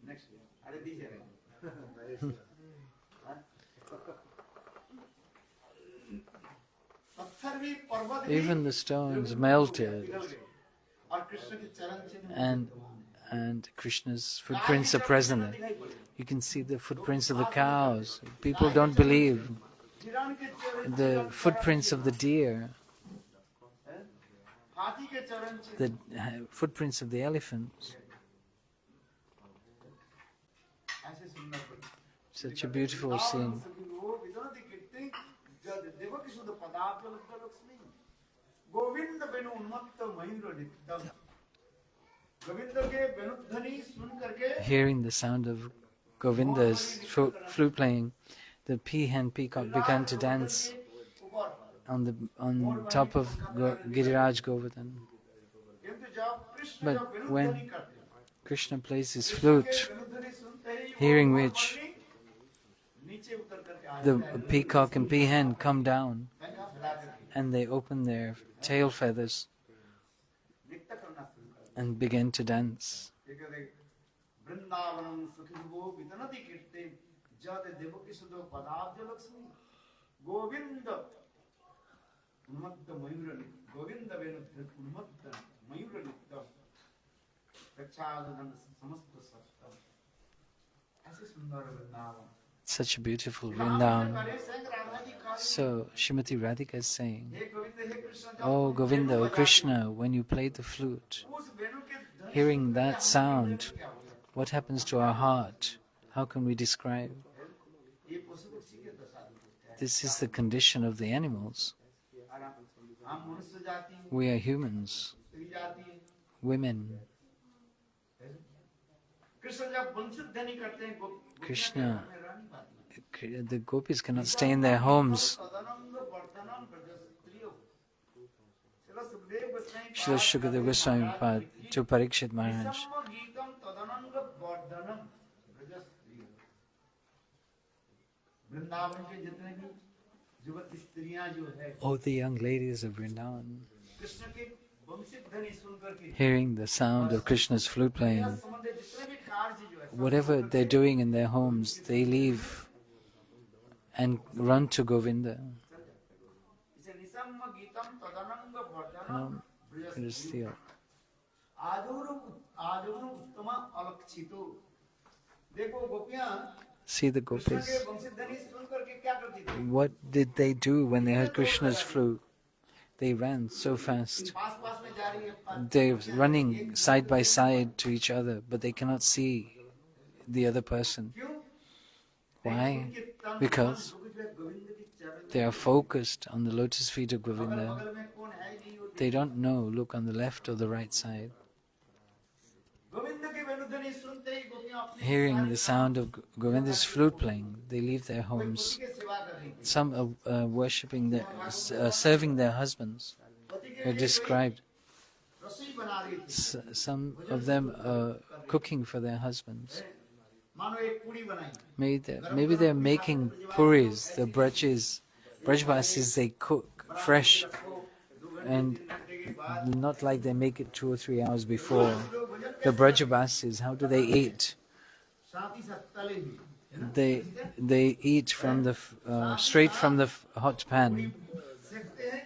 नेक्स्ट अरे दीजिए पत्थर भी पर्वत भी Even the stones melted, और कृष्ण के चरण चिन्ह and Krishna's footprints are present there. You can see the footprints of the cows. People don't believe. हिरण के चरण The footprints of the deer, हाथी के चरण चिन्ह the footprints of the elephants. ऐसे सुंदर Such a beautiful scene. वो विद्वान कीर्ति जद देवकी सुध पदार्थ लक्ष्मी गोविंद वेणु उन्मत्त मयूर नित्यम गोविंद के वेणुध्वनि सुन करके Hearing the sound of Govinda's flute playing, the peahen peacock began to dance on top of Giriraj Govardhan. किंतु जब कृष्ण But जब when वेणुध्वनि करते Krishna plays his flute, वेणुध्वनि सुनते ही वो hearing which नीचे उतर करके आ the peacock and peahen come down जाएगा फैला करके and they open their tail feathers नृत्य करना शुरू कर and begin to dance. वृंदावनम सुखिवो वितनति कीर्ति जद देवकी सुध पदाब्ज लक्ष्मी गोविंद उन्मत्त मयूर गोविंद वेणु उन्मत्त मयूर नित्य रक्षादन समस्त सत्य ऐसे सुंदर Vrindavan Such a beautiful Vrindavan. So Srimati Radhika is saying, hey Govind hey Krishna Oh Govinda, oh Krishna, when you play the flute, उस वेणु के ध्वनि hearing that sound, what happens to our heart? How can we describe? ये पशु पक्षी के दशा This is the condition of the animals. हम मनुष्य जाति We are humans, स्त्री जाति women. कृष्ण जब वंशित ध्वनि करते हैं Krishna, में रह नहीं पाती the gopis cannot stay in their homes. तदनंग वर्तनम प्रजस्त्रियो चलो Sukhdev Goswami Srila Shukadeva Goswami Pad to Parikshit Maharaj. सम्म गीतम तदनंग वर्धनम प्रजस्त्रियो वृंदावन के जितने भी युवती स्त्रियां जो है Oh, the young ladies of Vrindavan, Krishna के वंशित ध्वनि सुन करके hearing the sound of Krishna's flute playing, संबंधित जितने भी कार्य जो है whatever they're doing in their homes, they leave and run to Govinda. इसे निसम्म गीतम तदनंग वर्धनम It is still. आजूर उत्तम अलक्षितो देखो गोपियां See the कृष्ण gopis. के वंशित ध्वनि सुन करके क्या करती थी What did they do when they heard Krishna's flute? They ran so fast. पास पास में जा रही है They're running side by side to each other, but they cannot see the other person. क्यों Why? Because गोविंद की चरण they are focused on the lotus feet of Govinda. बगल में कौन है नहीं वो They don't know, look on the left or the right side. Govind के वेणुध्वनि सुनते ही गोपियां अपनी Hearing the sound of Govinda's flute playing, they leave their पति homes. के सेवा कर रही थी Some are worshipping, serving their husbands. पति के Are described. रसोई बना रही थी Some of them are cooking for their husbands. मानो एक पूरी बनाई Maybe they're making puris, the brajvasis they cook fresh, and not like they make it 2 or 3 hours before. The brajvasis, how do they eat? साथ ही साथ तले भी They eat from the straight from the hot pan. सेकते हैं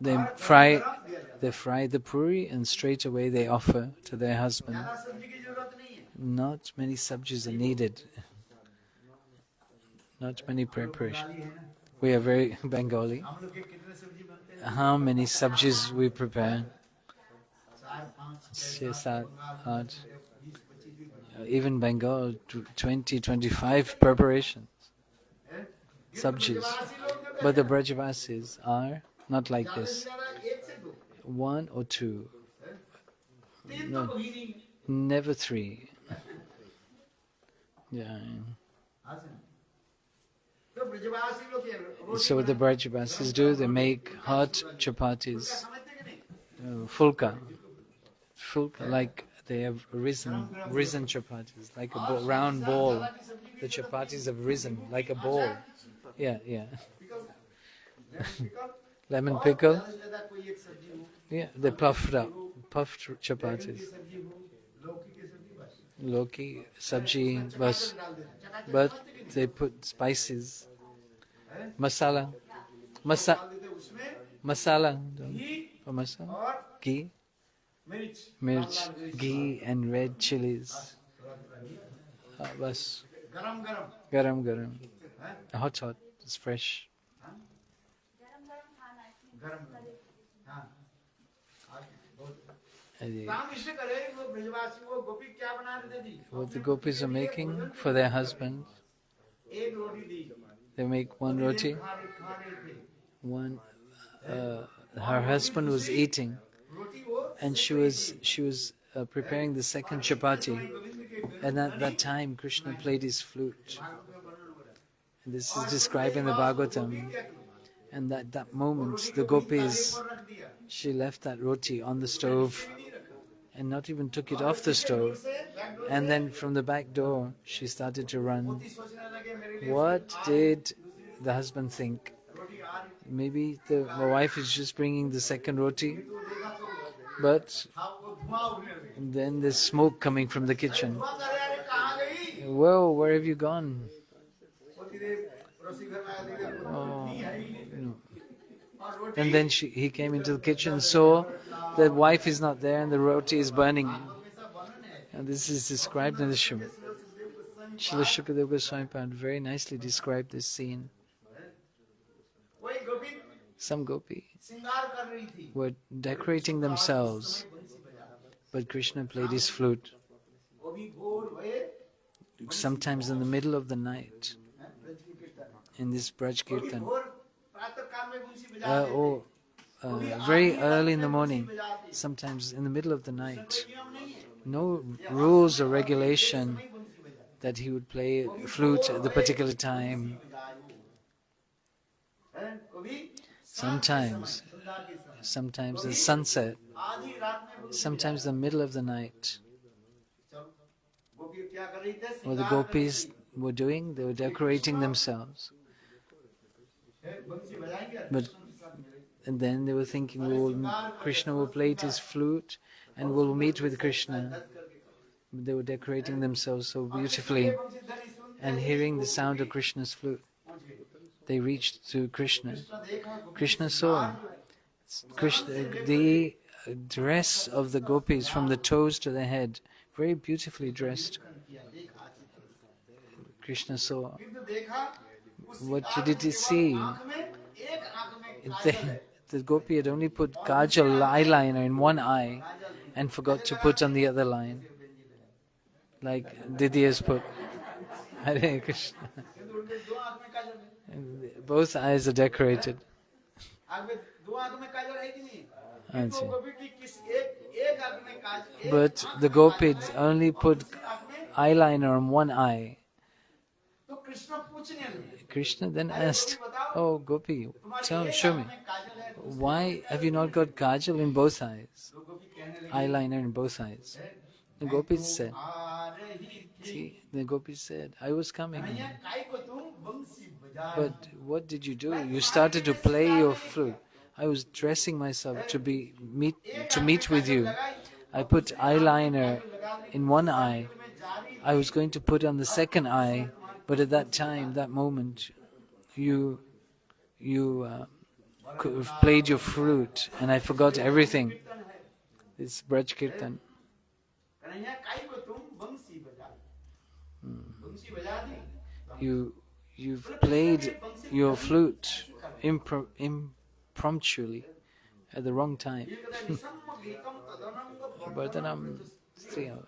They fry the puri and straight away they offer to their husband. ज्यादा सब्जी की जरूरत नहीं है Not many subjis are needed. Not many preparation. डाली है ना We are very Bengali. हम लोग के कितने सब्जी बनते हैं How many subjis we prepare? 4 5 6, 7, 8. 20 25 भी बनते Even Bengal, 20, 25 preparations. हैं Subjis. ब्रजवासी लोग जो But the Brajavasis are not like ज्यादा से this. ज्यादा 1 से 2 1 or 2. तीन तो No. कभी नहीं Never three. Yeah. हाँ सर। तो ब्रजवासी लोग ये रोटी So what the बनाते Brajabasis do, they make hot हैं। chapatis, समझते कि नहीं? fulka, like they have risen chapatis, like a round ball. The chapatis have risen like a ball. Yeah, yeah. Lemon pickle. ज़्यादा से ज़्यादा कोई एक सब्जी हो, Yeah, they puffed up, puffed बैंगन chapatis. की सब्जी हो, लौकी की सब्जी बस। Loki, sabji, bas. चकाचक डाल देना। चकाचक But समझते कि नहीं? they put spices, हैं? masala, डाल देते हैं उसमें masala, घी or masala, और ghee, मिर्च, mirch, लाल लाल मिर्च। ghee, and red chilies. थोड़ा थोड़ा घी। Bas, गरम गरम garam garam, हैं? hot, it's fresh. गरम हाँ बहुत Uh, काम इससे करे वो ब्रजवासी वो गोपी क्या बना रहे थे जी What the gopis are making for their husband, एक रोटी दी they make one roti. खा रहे थे One, her husband was eating, रोटी वो and she was preparing the second chapati. Govind के And at that time, Krishna played his flute. And this is described in the Bhagavatam. And at that moment, the gopis, रख दिया she left that roti on the stove and not even took it off the stove. And then from the back door, she started to run. सोचने लगे मेरे लिए What did the husband think? रोटी आ रही Maybe my wife is just bringing the second roti, तो देखा तो but हाँ वो धुआं उठने लगे then there's smoke coming from the kitchen. धुआं कर रहे अरे कहाँ गई Whoa, where have you gone? वो धीरे पड़ोसी घर में आया देखा Oh, नहीं है ही नहीं no. और रोटी And then he came into the kitchen, saw the wife is not there and the roti is burning. हमेशा बनन है And this is described in the Srimad. Srila Shukadeva Goswami Pad very nicely described this scene. कोई गोपी Some gopi श्रृंगार कर रही थी were decorating themselves, बंसी बजा रही थी। but Krishna played his flute. वो भी भोर भये Sometimes in the middle of the night, Braj की कीर्तन in this Braj वो भी Kirtan, भोर प्रातः काल में बंसी बजा or very early in the morning, sometimes in the middle of the night. No rules or regulation that he would play flute at the particular time. Sometimes at sunset, sometimes the middle of the night. What the gopis were doing, they were decorating themselves. And then they were thinking, Krishna will play his flute and we'll meet with Krishna. They were decorating themselves so beautifully. And hearing the sound of Krishna's flute, they reached to Krishna. Krishna saw the dress of the gopis from the toes to the head, very beautifully dressed. Krishna saw. What did he see? The gopi had only put kajal eyeliner in one eye and forgot to put on the other line, like Didi has put. Hare Krishna. And both eyes are decorated. But the gopis only put eyeliner on one eye. Krishna then asked, "Oh Gopi, show me. Why have you not got kajal in both eyes? Eyeliner in both eyes?" The gopis said, "I was coming. But what did you do? You started to play your flute. I was dressing myself to meet with you. I put eyeliner in one eye. I was going to put on the second eye, but at that time, that moment, you played your flute, and I forgot everything." It's Braj Kirtan. You've played your flute impromptuly at the wrong time. Vardhanam Striya.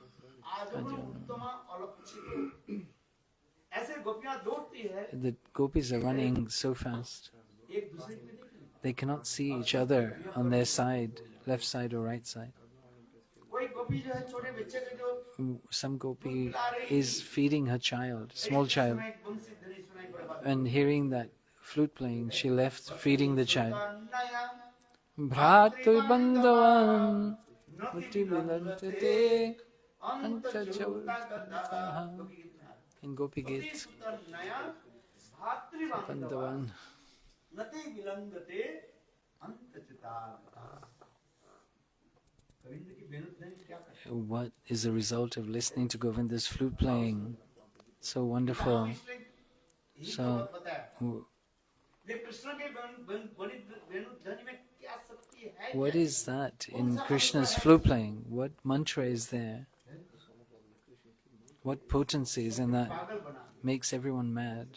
The gopis are running so fast. They cannot see each other on their side, left side or right side. गोपी जो है छोटे बच्चे के जो some gopi is feeding her child, small child, सुनाई बंसी ध्वनि सुनाई पड़े बात and hearing that flute playing, she left feeding the child. नया Bhratu bandhavan नति mutti बिलंदते bilantete अंत anta चौता chautaha. गोपी गीत में In Gopi अति Git, सुंदर नया भातृ बांधवा bandhavan. नति बिलंदते अंत चुता गोविंद की बेनुत ध्वनि क्या करते What is the result of listening to Govinda's flute playing? So wonderful. So, ये कृष्ण के बेनुत ध्वनि में क्या शक्ति है what is that in Krishna's flute playing? What mantra is there? What potency is in that? पागल बना Makes everyone mad.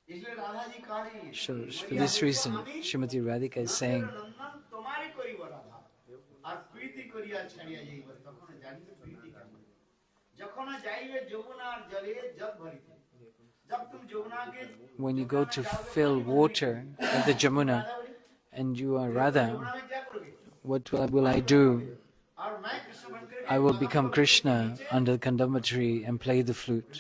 इसलिए राधा जी कह रही हैं So, for this reason, Srimati Radhika is saying, नंदन तुम्हारी कोई वो राधा और प्रीति करिया छड़िया यही बस तখন जानी तो प्रीति करनी जखन जाइए যমুনার জলে জল ভরিতে जब तुम যমুনা के when you go to fill water at the Jamuna and you are Radha, Jamuna में क्या करोगे what will I do? और मैं कृष्ण बनकर I will become Krishna under the Kandama tree and play the flute.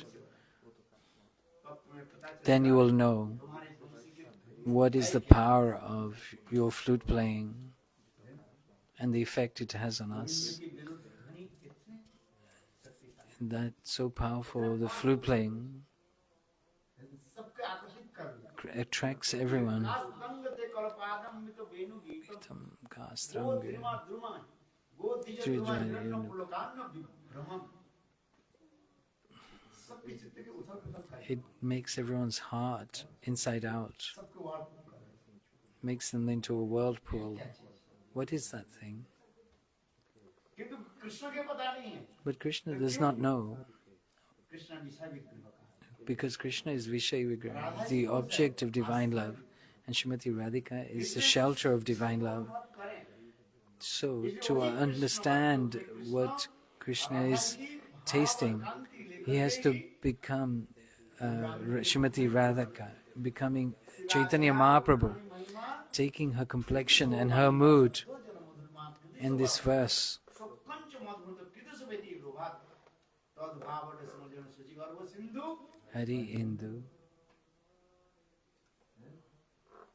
तुम्हें पता चले Then you will know तुम्हारे तुलसी के what is the power of your flute playing and the effect it has on us. की बेनुत ध्वनि कितने शक्तिशाली That's so powerful. The flute playing सबके आकर्षित कर दिया attracts everyone. गंग ते कल्पादम में तो बेनु गीतम Tam गो Kastranga. द्रुमा द्रुमा गो दिज Three द्रुमा giant हिरण्य eunuch. पुलकान्न ब्रह्मम सबके चित्त के उथल पुथल खाए It makes everyone's heart inside out, सबको वार कर makes them into a whirlpool. What is that thing? किंतु कृष्ण के पता नहीं है But Krishna does not know, Krishna विषय विग्रह का because Krishna is Vishay Vigraha, the object of divine love, and Srimati Radhika is the shelter of divine love. करें So, to understand what Krishna is tasting, he has to become Srimati Radhika, becoming Chaitanya Mahaprabhu, taking her complexion and her mood in this verse. पंच मधुर कृतस वेदी लोभात तद भावट समझन सुचि गर्भ Sindhu Hari Indu,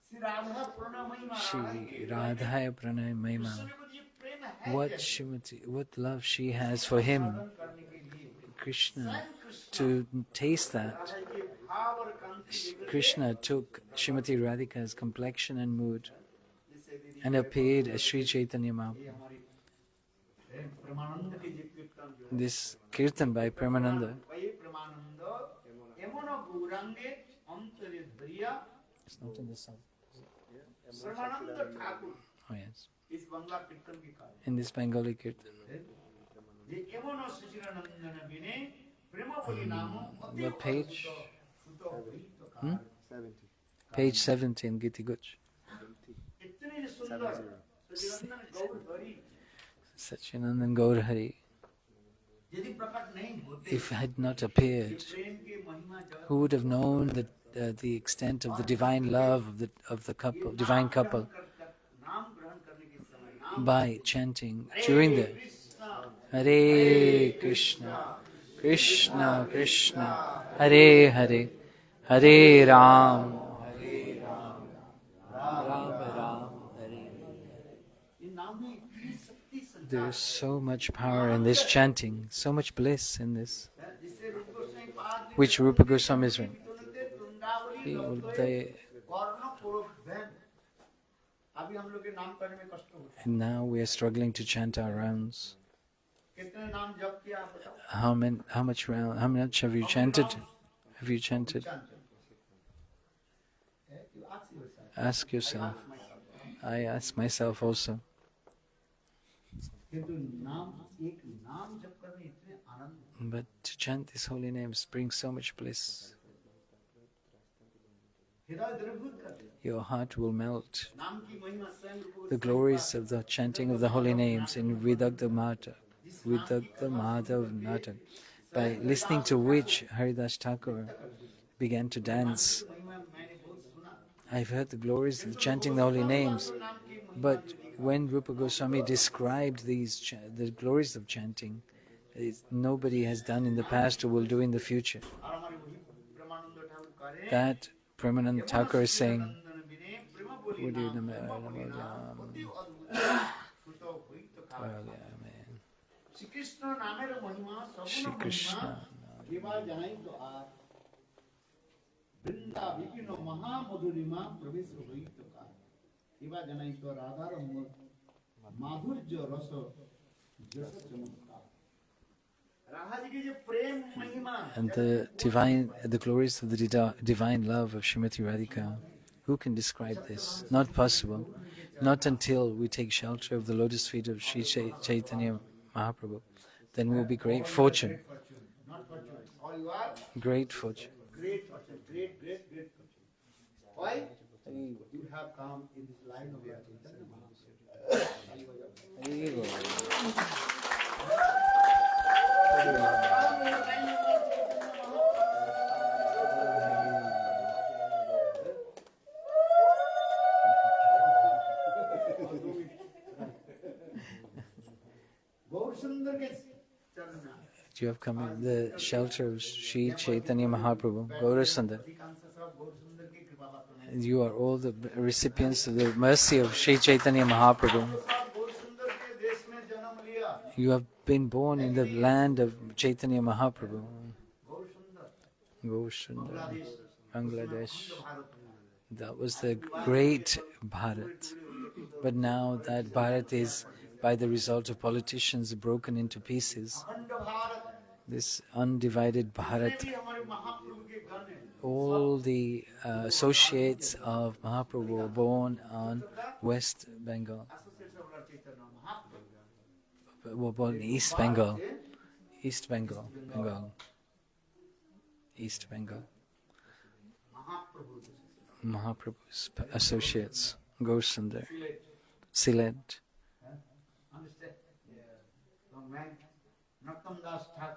Shri Radha पूर्ण महिमा Shri Radhaya Pranay Mahima. Krishna को ये प्रेम है What Srimati, what love she has for him, करने के लिए Krishna, to taste that. Radha के भाव और कांति Krishna took Srimati Radhika's complexion and mood जिससे दीदी and appeared as Sri Chaitanya ये Mahaprabhu. हमारी प्रेमानंद के जो कीर्तन जो है This kirtan by Premananda. वही प्रेमानंद यमुना गौरांगे अंतरे धरिया It's not in the song. Premanand Thakur Oh yes. इस बंगला कीर्तन की काल In this Bengali kirtan. ये यमुना सुचिरानंदन बिने प्रेम बोली नामो अति What page? सुतो भीत काल Page 17, Giti Guch. इतने सुंदर सुचिरानंदन गौर धरी Sachinandan Gaur Hari. यदि प्रकट नहीं होते If had not appeared, प्रेम की महिमा जगत who would have known the extent of the divine love of the couple, divine couple, नाम ग्रहण करने के समय नाम by chanting during the Krishna Hare Krishna, Krishna Krishna, Hare Hare, Hare Ram, Ram Ram, Hare. ये नाम में इतनी शक्ति संचार There is so much power in this chanting, so much bliss in this, है जिससे रूप गोस्वामी पाद which Rupa Goswami is written. वृंदावली He will लोक they- वर्ण पूर्वक भैन अभी हम लोग के नाम करने में कष्ट होता And now we are struggling to chant our rounds. है कितने नाम जप किया आप बताओ How much have you chanted? Have you chanted? चांद है कि ask yourself. Ask yourself. I ask myself also. किंतु नाम एक नाम जप करने इतने आनंद But to chant these holy names brings so much bliss. हृदय द्रवभूत कर देता Your heart will melt. है। नाम की महिमा स्वयं रूप The glories of the chanting of the holy names in Vidagdha Madhav Natak, by listening to which Haridas Thakur began to dance. महिमा मैंने बहुत सुना I've heard the glories of chanting the holy names, नाम की महिमा but when Rupa Goswami described the glories of chanting, nobody has done in the past or will do in the future. That Premanand Thakur is saying, Shri Krishna. Brinda Bipin মহামধুরিমা প্রবেশ হইত কার এবা জানাইত রাধার মাধুর্য রস যশ চমৎকার রাধা जी की जो प्रेम महिमा And the glories of the divine love of Srimati Radhika, who can describe this? Not possible. Not until we take shelter of the lotus feet of Sri Chaitanya Mahaprabhu. Then will be great fortune. not fortune or you are Great fortune. great fortune great fortune why you have come in this line of your Chaitanya Gaur Sundar ke charan mein You have come in the shelter of Sri Chaitanya Mahaprabhu, Gaurasundar. You are all the recipients of the mercy of Sri Chaitanya Mahaprabhu. You have been born in the land of Chaitanya Mahaprabhu. Gaurasundar, Bangladesh. That was the great Bharat. But now that Bharat is, by the result of politicians, broken into pieces. This undivided Bharat, all the associates of Mahaprabhu were born on West Bengal, were born in East Bengal, East Bengal. Mahaprabhu's associates, Gaurasundar, Sylhet,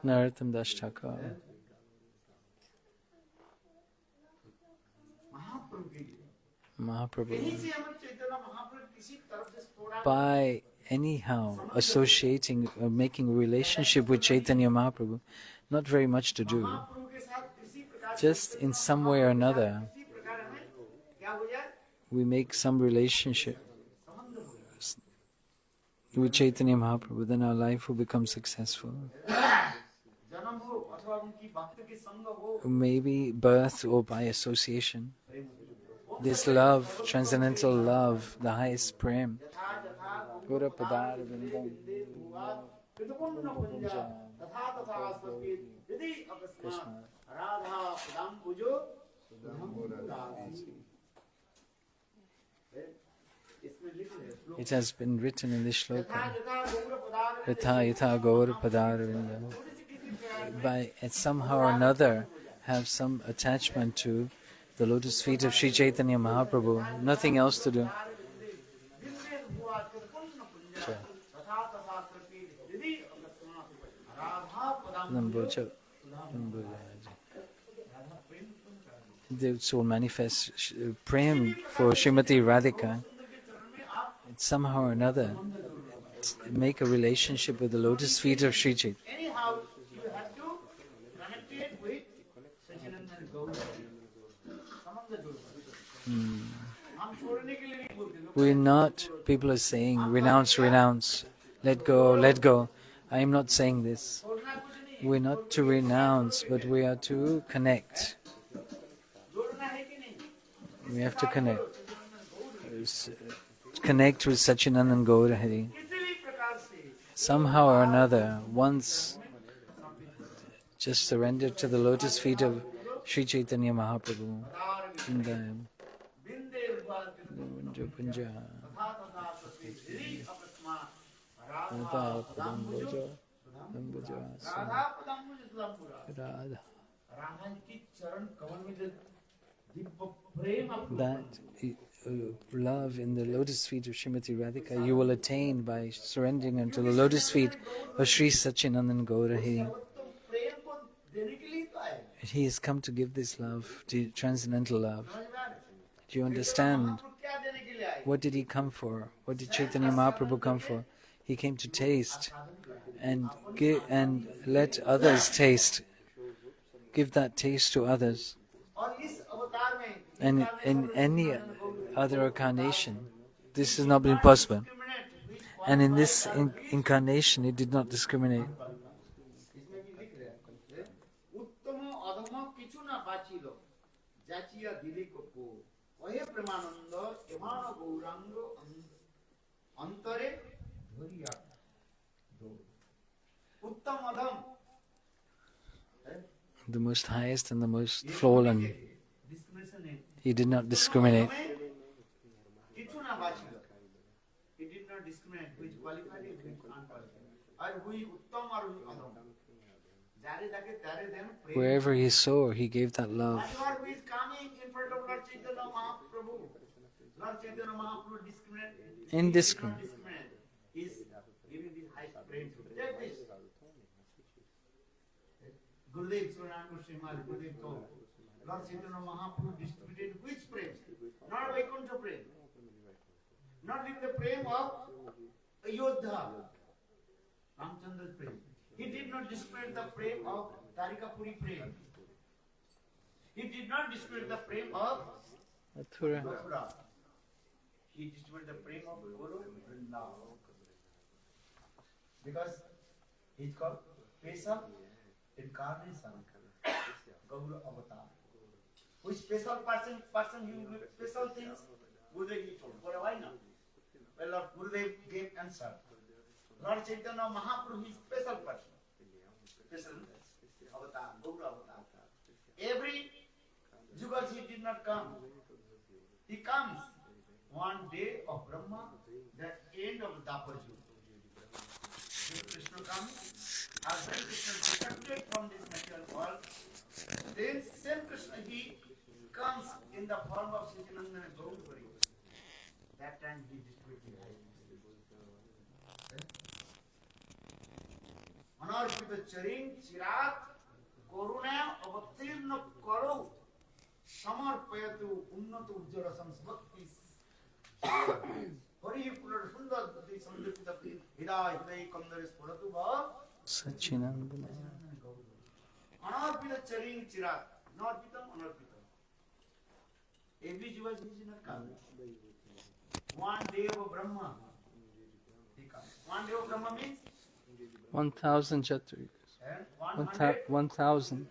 Narottam Das Thakur. Mahaprabhu. By anyhow associating or making a relationship with Chaitanya Mahaprabhu, not very much to do. Just in some way or another, we make some relationship with Chaitanya Mahaprabhu, then our life will become successful. Maybe birth or by association. This love, transcendental love, the highest prem. Gura Padar Vindam. It has been written in this shloka. Yatha yatha gaur padaravinda. By somehow or another have some attachment to the lotus feet of Sri Chaitanya Mahaprabhu. Nothing else to do. This will manifest prem for Srimati Radhika. Somehow or another, make a relationship with the lotus feet of Sri Chaitanya. Anyhow, you have to connect it with Sachinandan Gaur. We're not, people are saying, renounce, renounce, let go, let go. I am not saying this. We're not to renounce, but we are to connect. We have to connect. Connect with Sachinandan Gaur Hari. Somehow or another, once just surrender to the lotus feet of Sri Chaitanya Mahaprabhu in the Punja. That love in the lotus feet of Srimati Radhika you will attain by surrendering unto the lotus feet of Sri Sachinandan Gaurahari. He has come to give this love, transcendental love. Do you understand? What did he come for? What did Chaitanya Mahaprabhu come for? He came to taste and let others taste. Give that taste to others. और इस अवतार में And in any other incarnation, this has not been possible. And in this incarnation, he did not discriminate. इसमें भी लिख रहे हैं उत्तम अधम किछु ना बाचिल जाचिया दिले को पो ओहे प्रेमानंद एमान गौरांग अंतरे धरिया दो उत्तम अधम The most highest and the most fallen. Discrimination है He did not discriminate. किछु ना बाचिल he did not discriminate which qualified and which unqualified और हुई उत्तम और हुई अधम जारे जाके तारे देन प्रेम Wherever he saw, he gave that love. whoever who is coming in front of Lord Chaitanya Mahaprabhu, Lord Chaitanya Mahaprabhu discriminate. Indiscriminate. He is giving this high praise. Take this. Gurudev Suranand Goswami Maharaj, Gurudev told, Lord Chaitanya Mahaprabhu distributed which praise? Not Vaikuntha praise. Not with the praise of Ayodhya, Ramchandra's praise. He did not distribute the praise of Tarikapuri praise. He did not distribute the praise of Mathura. Mathura. He distributed the praise of Guru Vrindavan. Because he is called special incarnation, Gaura Avatar. Which special person you do special things? Gurudev he told. Why not? Well, Lord Gurudev gave answer. Lord Chaitanya Mahaprabhu is special person. Special avatar, Gaura Avatar. Every Yuga he did not come. He comes one day of Brahma, the end of Dapur Yuga. When Krishna comes, as when Krishna is separated from this material world, then same Krishna he comes in the form of Sachidananda and Gauri. That time he distributed life. अनर्पित चरिन चिराग करुणा अवतीर्ण करो समर्पयतु उन्नत उज्ज्वल संस्भक्ति Hari cooler सुंदर बुद्धि संदर्पित हृदय हृदय कंदर स्फुरतु भव Sachinandana. अनर्पित चरिन Chirag नर्पितम अनर्पितम every jiva is not come one day of Brahma he comes one day of Brahma means 1,000 Chaturyugas. and 1,000.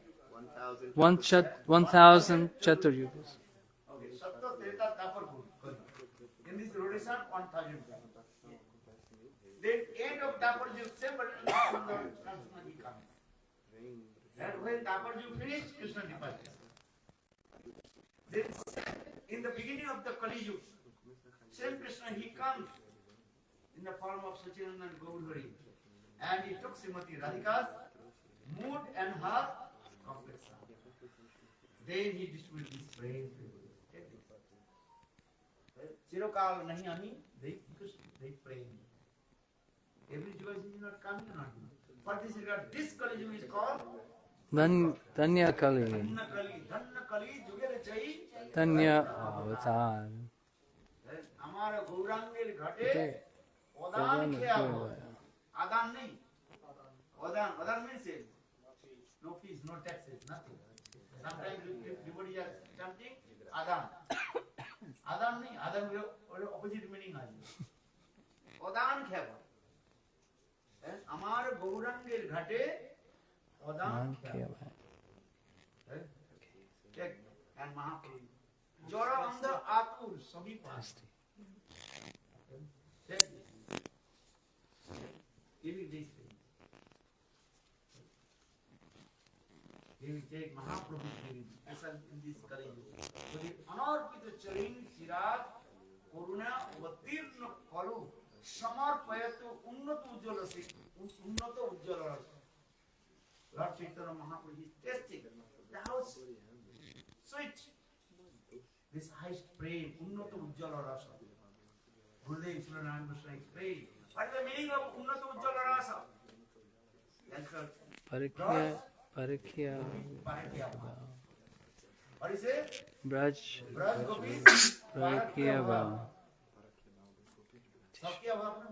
1,000. 1,000 Chaturyugas. Okay, Sapta Treta Dapur Kali. In this rotation, 1,000. Then end of Dapur Yuga, same but Krishna he comes. And when Dapur Yuga finished, Krishna departed. Then in the beginning of the Kali Yuga, same Krishna he comes in the form of Sachidananda and Gauri. And he took Srimati Radhika's mood and her complexion. Then he distributed this praise. Chirokal nahi ani, they pray. Every Jewish is not coming or not. For this regard, this Kali Yuga is called Danya Kali. Dhanna Kali Yuga Chai. Danya Avatar. Amara Gaurangir Ghate Odan Khya. Adan nahi. Odan means no fees, no taxes, nothing. Sometimes everybody are chanting Adan. Adan nahi. Adan will opposite meaning hai. Odan khya. Amar Gaurangir Ghate Odan khya. Check. And Mahaprabhu. Jora Amda Atur Sabhi Paas. Check. Giving these things. He will take Mahaprabhu giving special in this Kali Yuga. So the Anarpita Charin Chirag Karuna Vatirna Kalu Samarpayatu Unnata Ujjala Unnata Ujjala Rasa. Lord Chaitanya Mahaprabhu is testing the house sweet. This highest praise, Unnata Ujjala Rasa. Gurudev Suranand Goswami praise. What is the meaning of Unnata Ujjala Rasa? Parikya. Parakya. What is it? Braj. Braj Gopis Parikya Bhav. सबके अभाव ना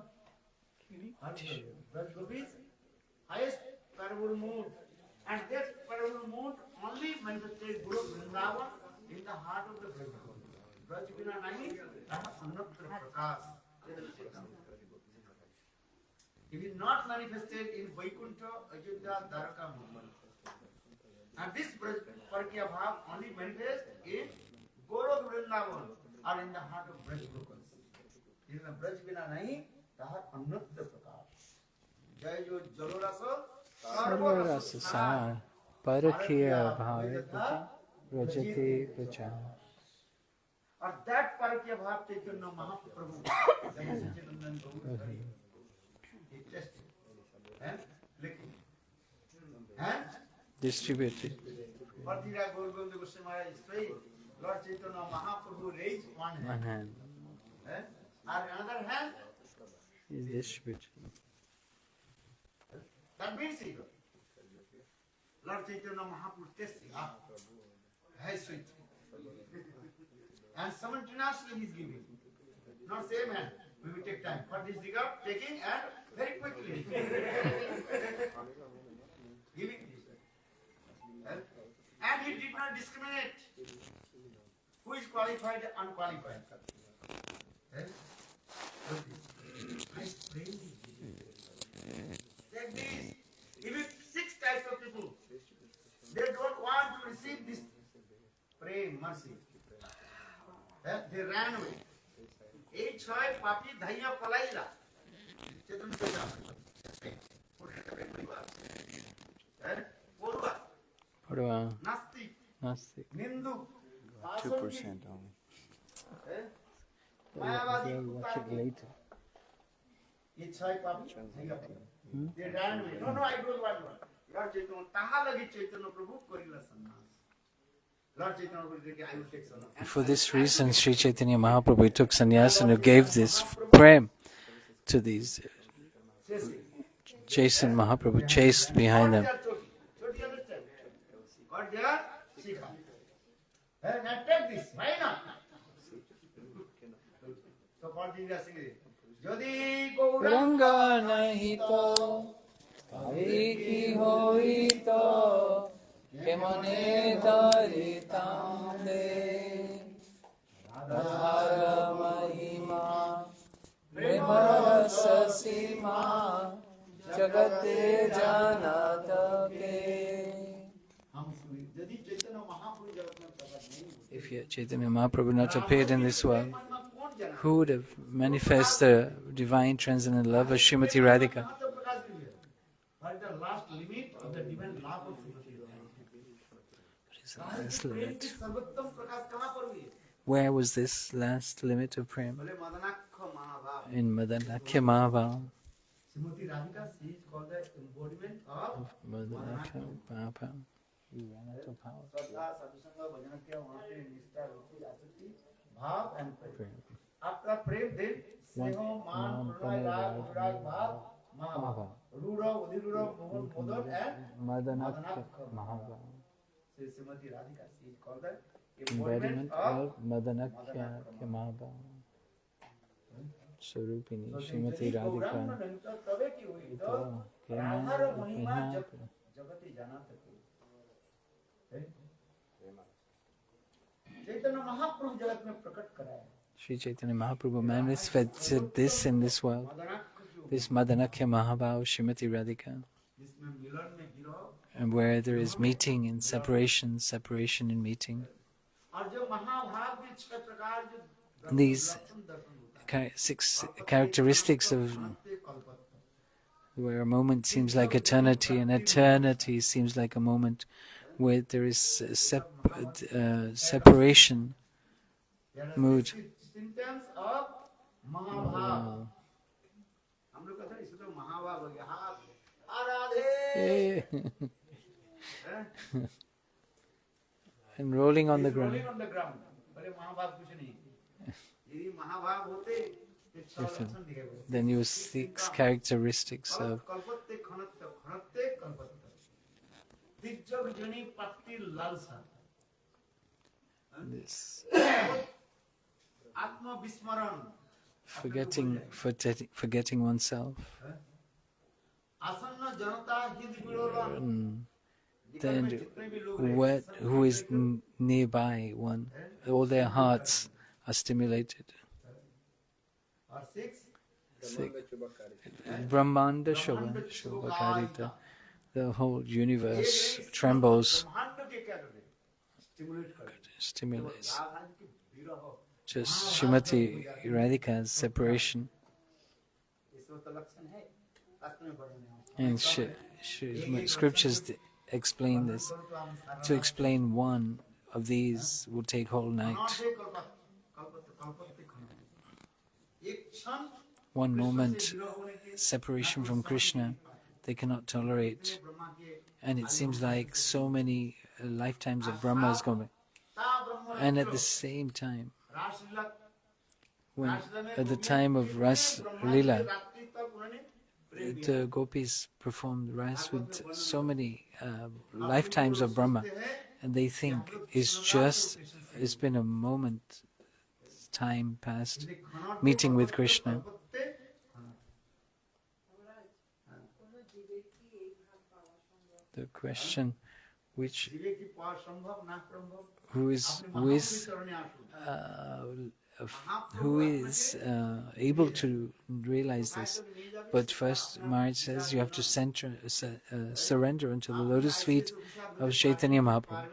Braj Gopis highest parable mood, and that parable mood only manifested Guru Vrindavan in the heart of the Braj. Braj bina nahi taha annatra prakash. It is not manifested in Vaikuntha, Ajodhya, Dwarka, Mumbai. And this Braj Parkya Bhav only manifests in Guru Vrindavan or in the heart of Braj Gopis. In the Braj bina nahi taha annatra prakash. Jai jo jalorasa सर्वरस सार परखिय भाव रजते प्रचार. और that parkya bhav chaitanya Mahaprabhu Jananandan Gauri he tested and licking and Distributed. Partira Gaurgovinda Goswami Maharaj explained Lord Chaitanya Mahaprabhu raised one One hand hand and another hand is distributed. that means it Lord Chaitanya Mahaprabhu testing hey sweet and simultaneously he is giving not same hand we will take time for this regard taking and very quickly giving and he did not discriminate who is qualified and unqualified. I pray take this. Even 6 types of people, they don't want to receive this prayer, mercy. They ran away. এই ছয় পাপী ধাইয়া পলাইলা চেতন Purva, নাস্তিক Nastik. নিন্দুক 2% only. মায়াবাদী We'll watch it later. এই ছয় পাপী Dahiya পলাইলা they ran away. No, I don't want one. Lord Chaitanya, taha lagi Chaitanya Prabhu korila sannyas. Lord Chaitanya Prabhu said, I will take sannyas. For this reason, Sri Chaitanya Mahaprabhu took sannyas and gave this prem to these chastened Mahaprabhu chased behind them. Choti understand? Got there? Sikha. Now take this. Why not? So for the sing it. Jodi Gauranga Ranga nahi to, kari ki hoi to, kemane dari tande, Radhara mahima, prema rasa sima, jagate janata ke. हम सुनी यदि चैतन्य महाप्रभु जगत में प्रकट नहीं हुए If yet Chaitanya Mahaprabhu not appeared in this world, मन में कौन जाना who would have manifested the divine transcendent love of Srimati Radhika? कहाँ तक प्रकाश दिया what is the last limit of the divine love of Srimati Radhika What is the last Prem limit? की सर्वोत्तम प्रकाश कहाँ पर हुई है Where was this last limit of prem? बोले मदनाक्ष महाभाव In Madanakhya Mahava. Srimati Radhika she is called the embodiment of Madanakhya Mahava. You ran out of power. श्रद्धा साधुसंग भजन किया वहाँ पे निष्ठा रुचि आसक्ति भाव एंड प्रेम आपका प्रेम दिन स्नेह मान प्रणय राग अनुराग भाव महाभाव रूढ़ उदिरूढ़ मोहन मोदन and Madanakhya Mahava. Srimati Radhika she is called the Embodiment embodiment of of Madanakhya Mahava. Swarupini Srimati Radhika. तबे की हुई तो राधार महिमा जगत ही जाना सके चैतन्य महाप्रभु जगत में प्रकट कराया Sri Chaitanya Mahaprabhu manifested this in this world. This Madanakhya Mahava Srimati Radhika. जिसमें मिलन में गिरो And where there is meeting in separation, separation in meeting. और जो महाभाव के छह प्रकार जो These 6 characteristics of where a moment seems like eternity and eternity seems like a moment where there is separation mood. symptoms of महाभाव हम लोग कहते हैं इसको तो महाभाव हो गया हाँ Aradhe And rolling on the ground. rolling on the ground बोले महाभाव कुछ नहीं यदि महाभाव होते तो छह लक्षण दिखेगा Then you 6 characteristics of कल्पत्ते खनत्ते खनत्ते कल्पत्ते दिग्जग जनी पत्ती लालसा this आत्म विस्मरण forgetting oneself. आसन्न जनता हित विलोलन Then who is nearby one? All their hearts are stimulated. और 6 Brahmanda Shobhakarita. The whole universe trembles, ब्रह्मांड के क्या करे स्टिमुलेट करे stimulates. राधा की विरह Just Srimati Radhika's separation. इसमें तो लक्षण है शास्त्र में वर्णन है And scriptures explain this. To explain one of these would take whole night. एक क्षण One moment separation from Krishna, they cannot tolerate. Brahma के And it seems like so many lifetimes of Brahma is going. ता ब्रह्म And at the same time, Raslila when at the time of Ras Leela, रात्रि तक उन्होंने the gopis performed Ras with so many lifetimes of Brahma, and they think it's been a moment, time past, meeting with Krishna. The question, which who is able to realize this? But first, Maharaj says you have to surrender unto the lotus feet of Chaitanya Mahaprabhu.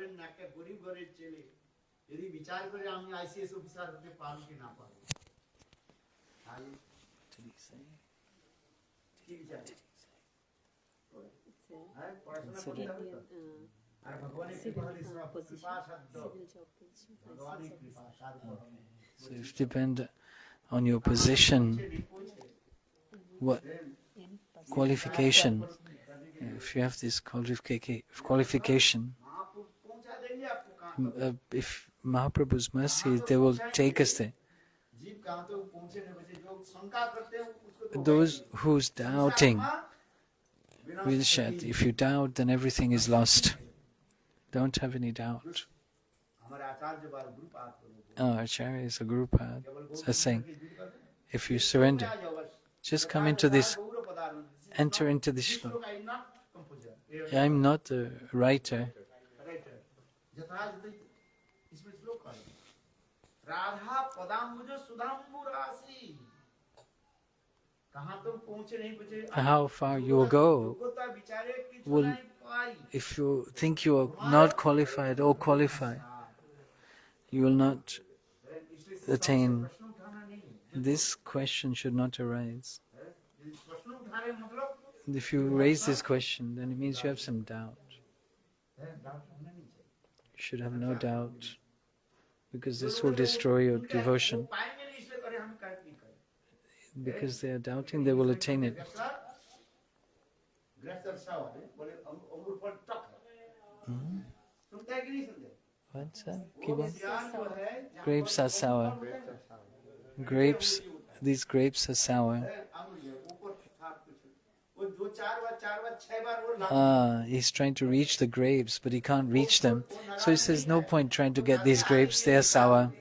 So if you depend on your position, what qualification, if you have this qualification, if Mahaprabhu's mercy, they will take us there. Those who's doubting will shed. If you doubt, then everything is lost. Don't have any doubt. Our Acharya is a Guru Pad saying, if you surrender, just come into this, enter into this shlok. I'm not a writer. How far you will go, if you think you are not qualified or qualified, you will not attain. This question should not arise. If you raise this question, then it means you have some doubt. You should have no doubt, because this will destroy your devotion. Because they are doubting, they will attain it. What's that? Grapes are sour. These grapes are sour. He's trying to reach the grapes, but he can't reach them. So he says, no point trying to get these grapes, they are sour.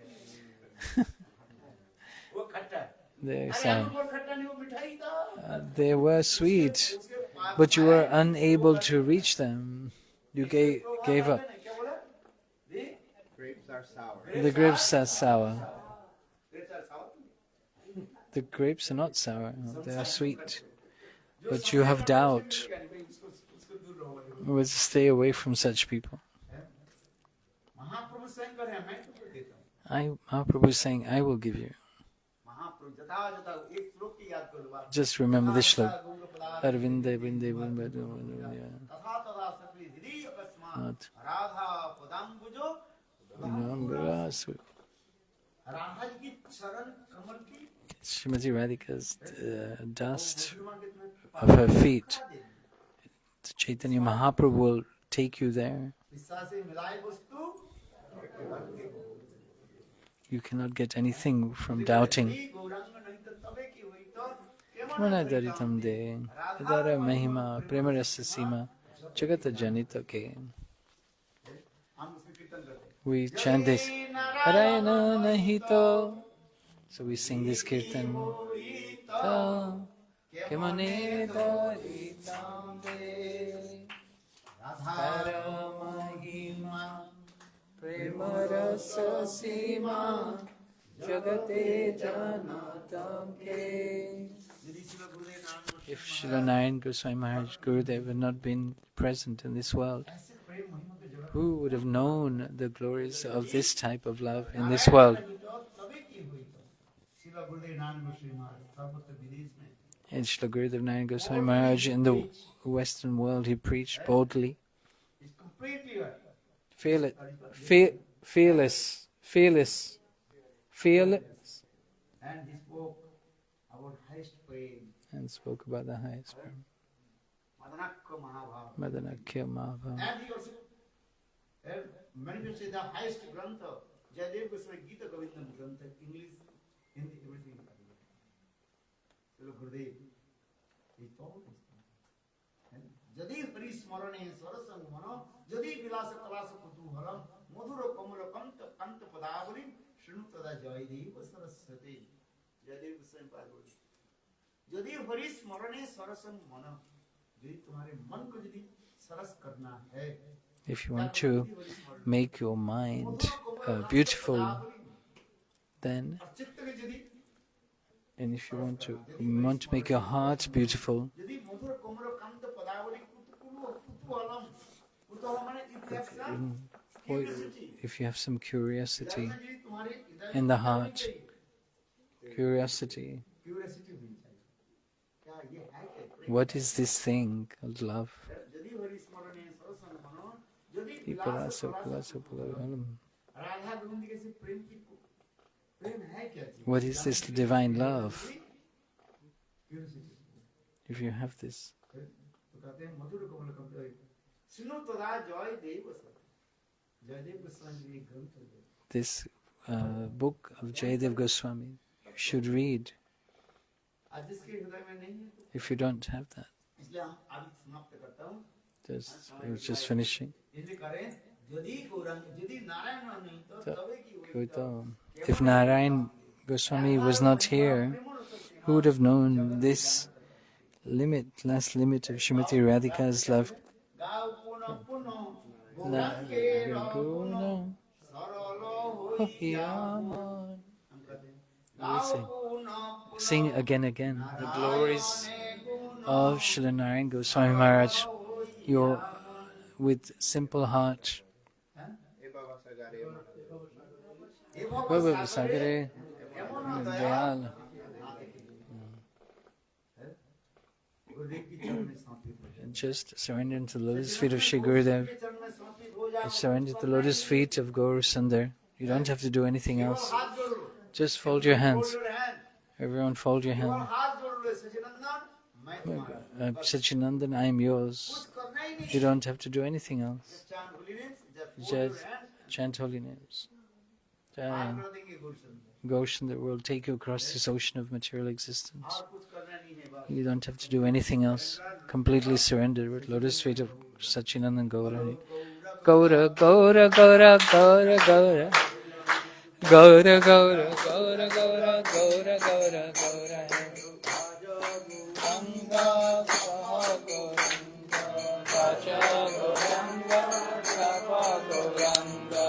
They're sour. They were sweet, but you were unable to reach them. You gave up. The grapes are sour. The grapes are not sour, they are sweet. But you have doubt. We'll stay away from such people. Mahaprabhu is saying, I will give you. Just remember this shlok. Arvinde Vinde Srimati Radhika's dust of her feet. Chaitanya Mahaprabhu will take you there. You cannot get anything from doubting. Manadaritam de Adara Mahima Premarasa Sima Jagata Janita ke. We chant this. Narayana Nahito So we sing this kirtan. Ta kemane daritande Paramahima Premarasa Sima Jagate Janatam Ke. If Srila Narayan Goswami Maharaj Gurudev had not been present in this world, who would have known the glories of this type of love in this world? And Srila Gurudev Narayan Goswami Maharaj in the Western world, he preached boldly, fearless, And he spoke about highest praying. and spoke about the highest prayer. Madanakya Mahabhava. Madanakya Mahabhava. And he also manifested the highest grantha, Jayadev Goswami Gita Govindam grantha, English, Hindi, everything. So Gurudev, he told us. Jadi Hari Smarane Sarasang Mano, Jadi Vilasa Kalasa Kutuhalam, Madhura Kamala Kanta Kanta Padavali, Shrinutada Jaydev Saraswati, Jayadev Goswami Parvati. Jadi Hari Smarane Sarasang Mano, यदि तुम्हारे मन को यदि सरस करना है, if you want to make your mind beautiful, then, and if you want to make your heart beautiful, or if you have some curiosity in the heart, curiosity, what is this thing called love? What is this divine love? If you have this, this book of Jayadev Goswami, you should read. If you don't have that, just finishing. If Narayan Goswami was not here, who would have known this last limit of Srimati Radhika's love? Sing again, the glories of Srila Narayan Goswami Maharaj. You're with simple heart. Just surrender into the lotus feet of Shri Gurudev. Surrender to the lotus feet of Gaur Sundar. You don't have to do anything else. Just fold your hands. Everyone fold your hand. Sachinandan, I am yours. You don't have to do anything else. Just chant holy names. Goshen will take you across this ocean of material existence. You don't have to do anything else. Completely surrender with lotus feet of Sachinandan Gaura. Gaura, Gaura, Gaura, Gaura, Gaura. Gaura, Gaura, Gaura, Gaura, Gaura, Gaura, Gaura. Ganga, Gauranga, Raja Gauranga, Sava Gauranga.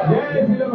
जय श्री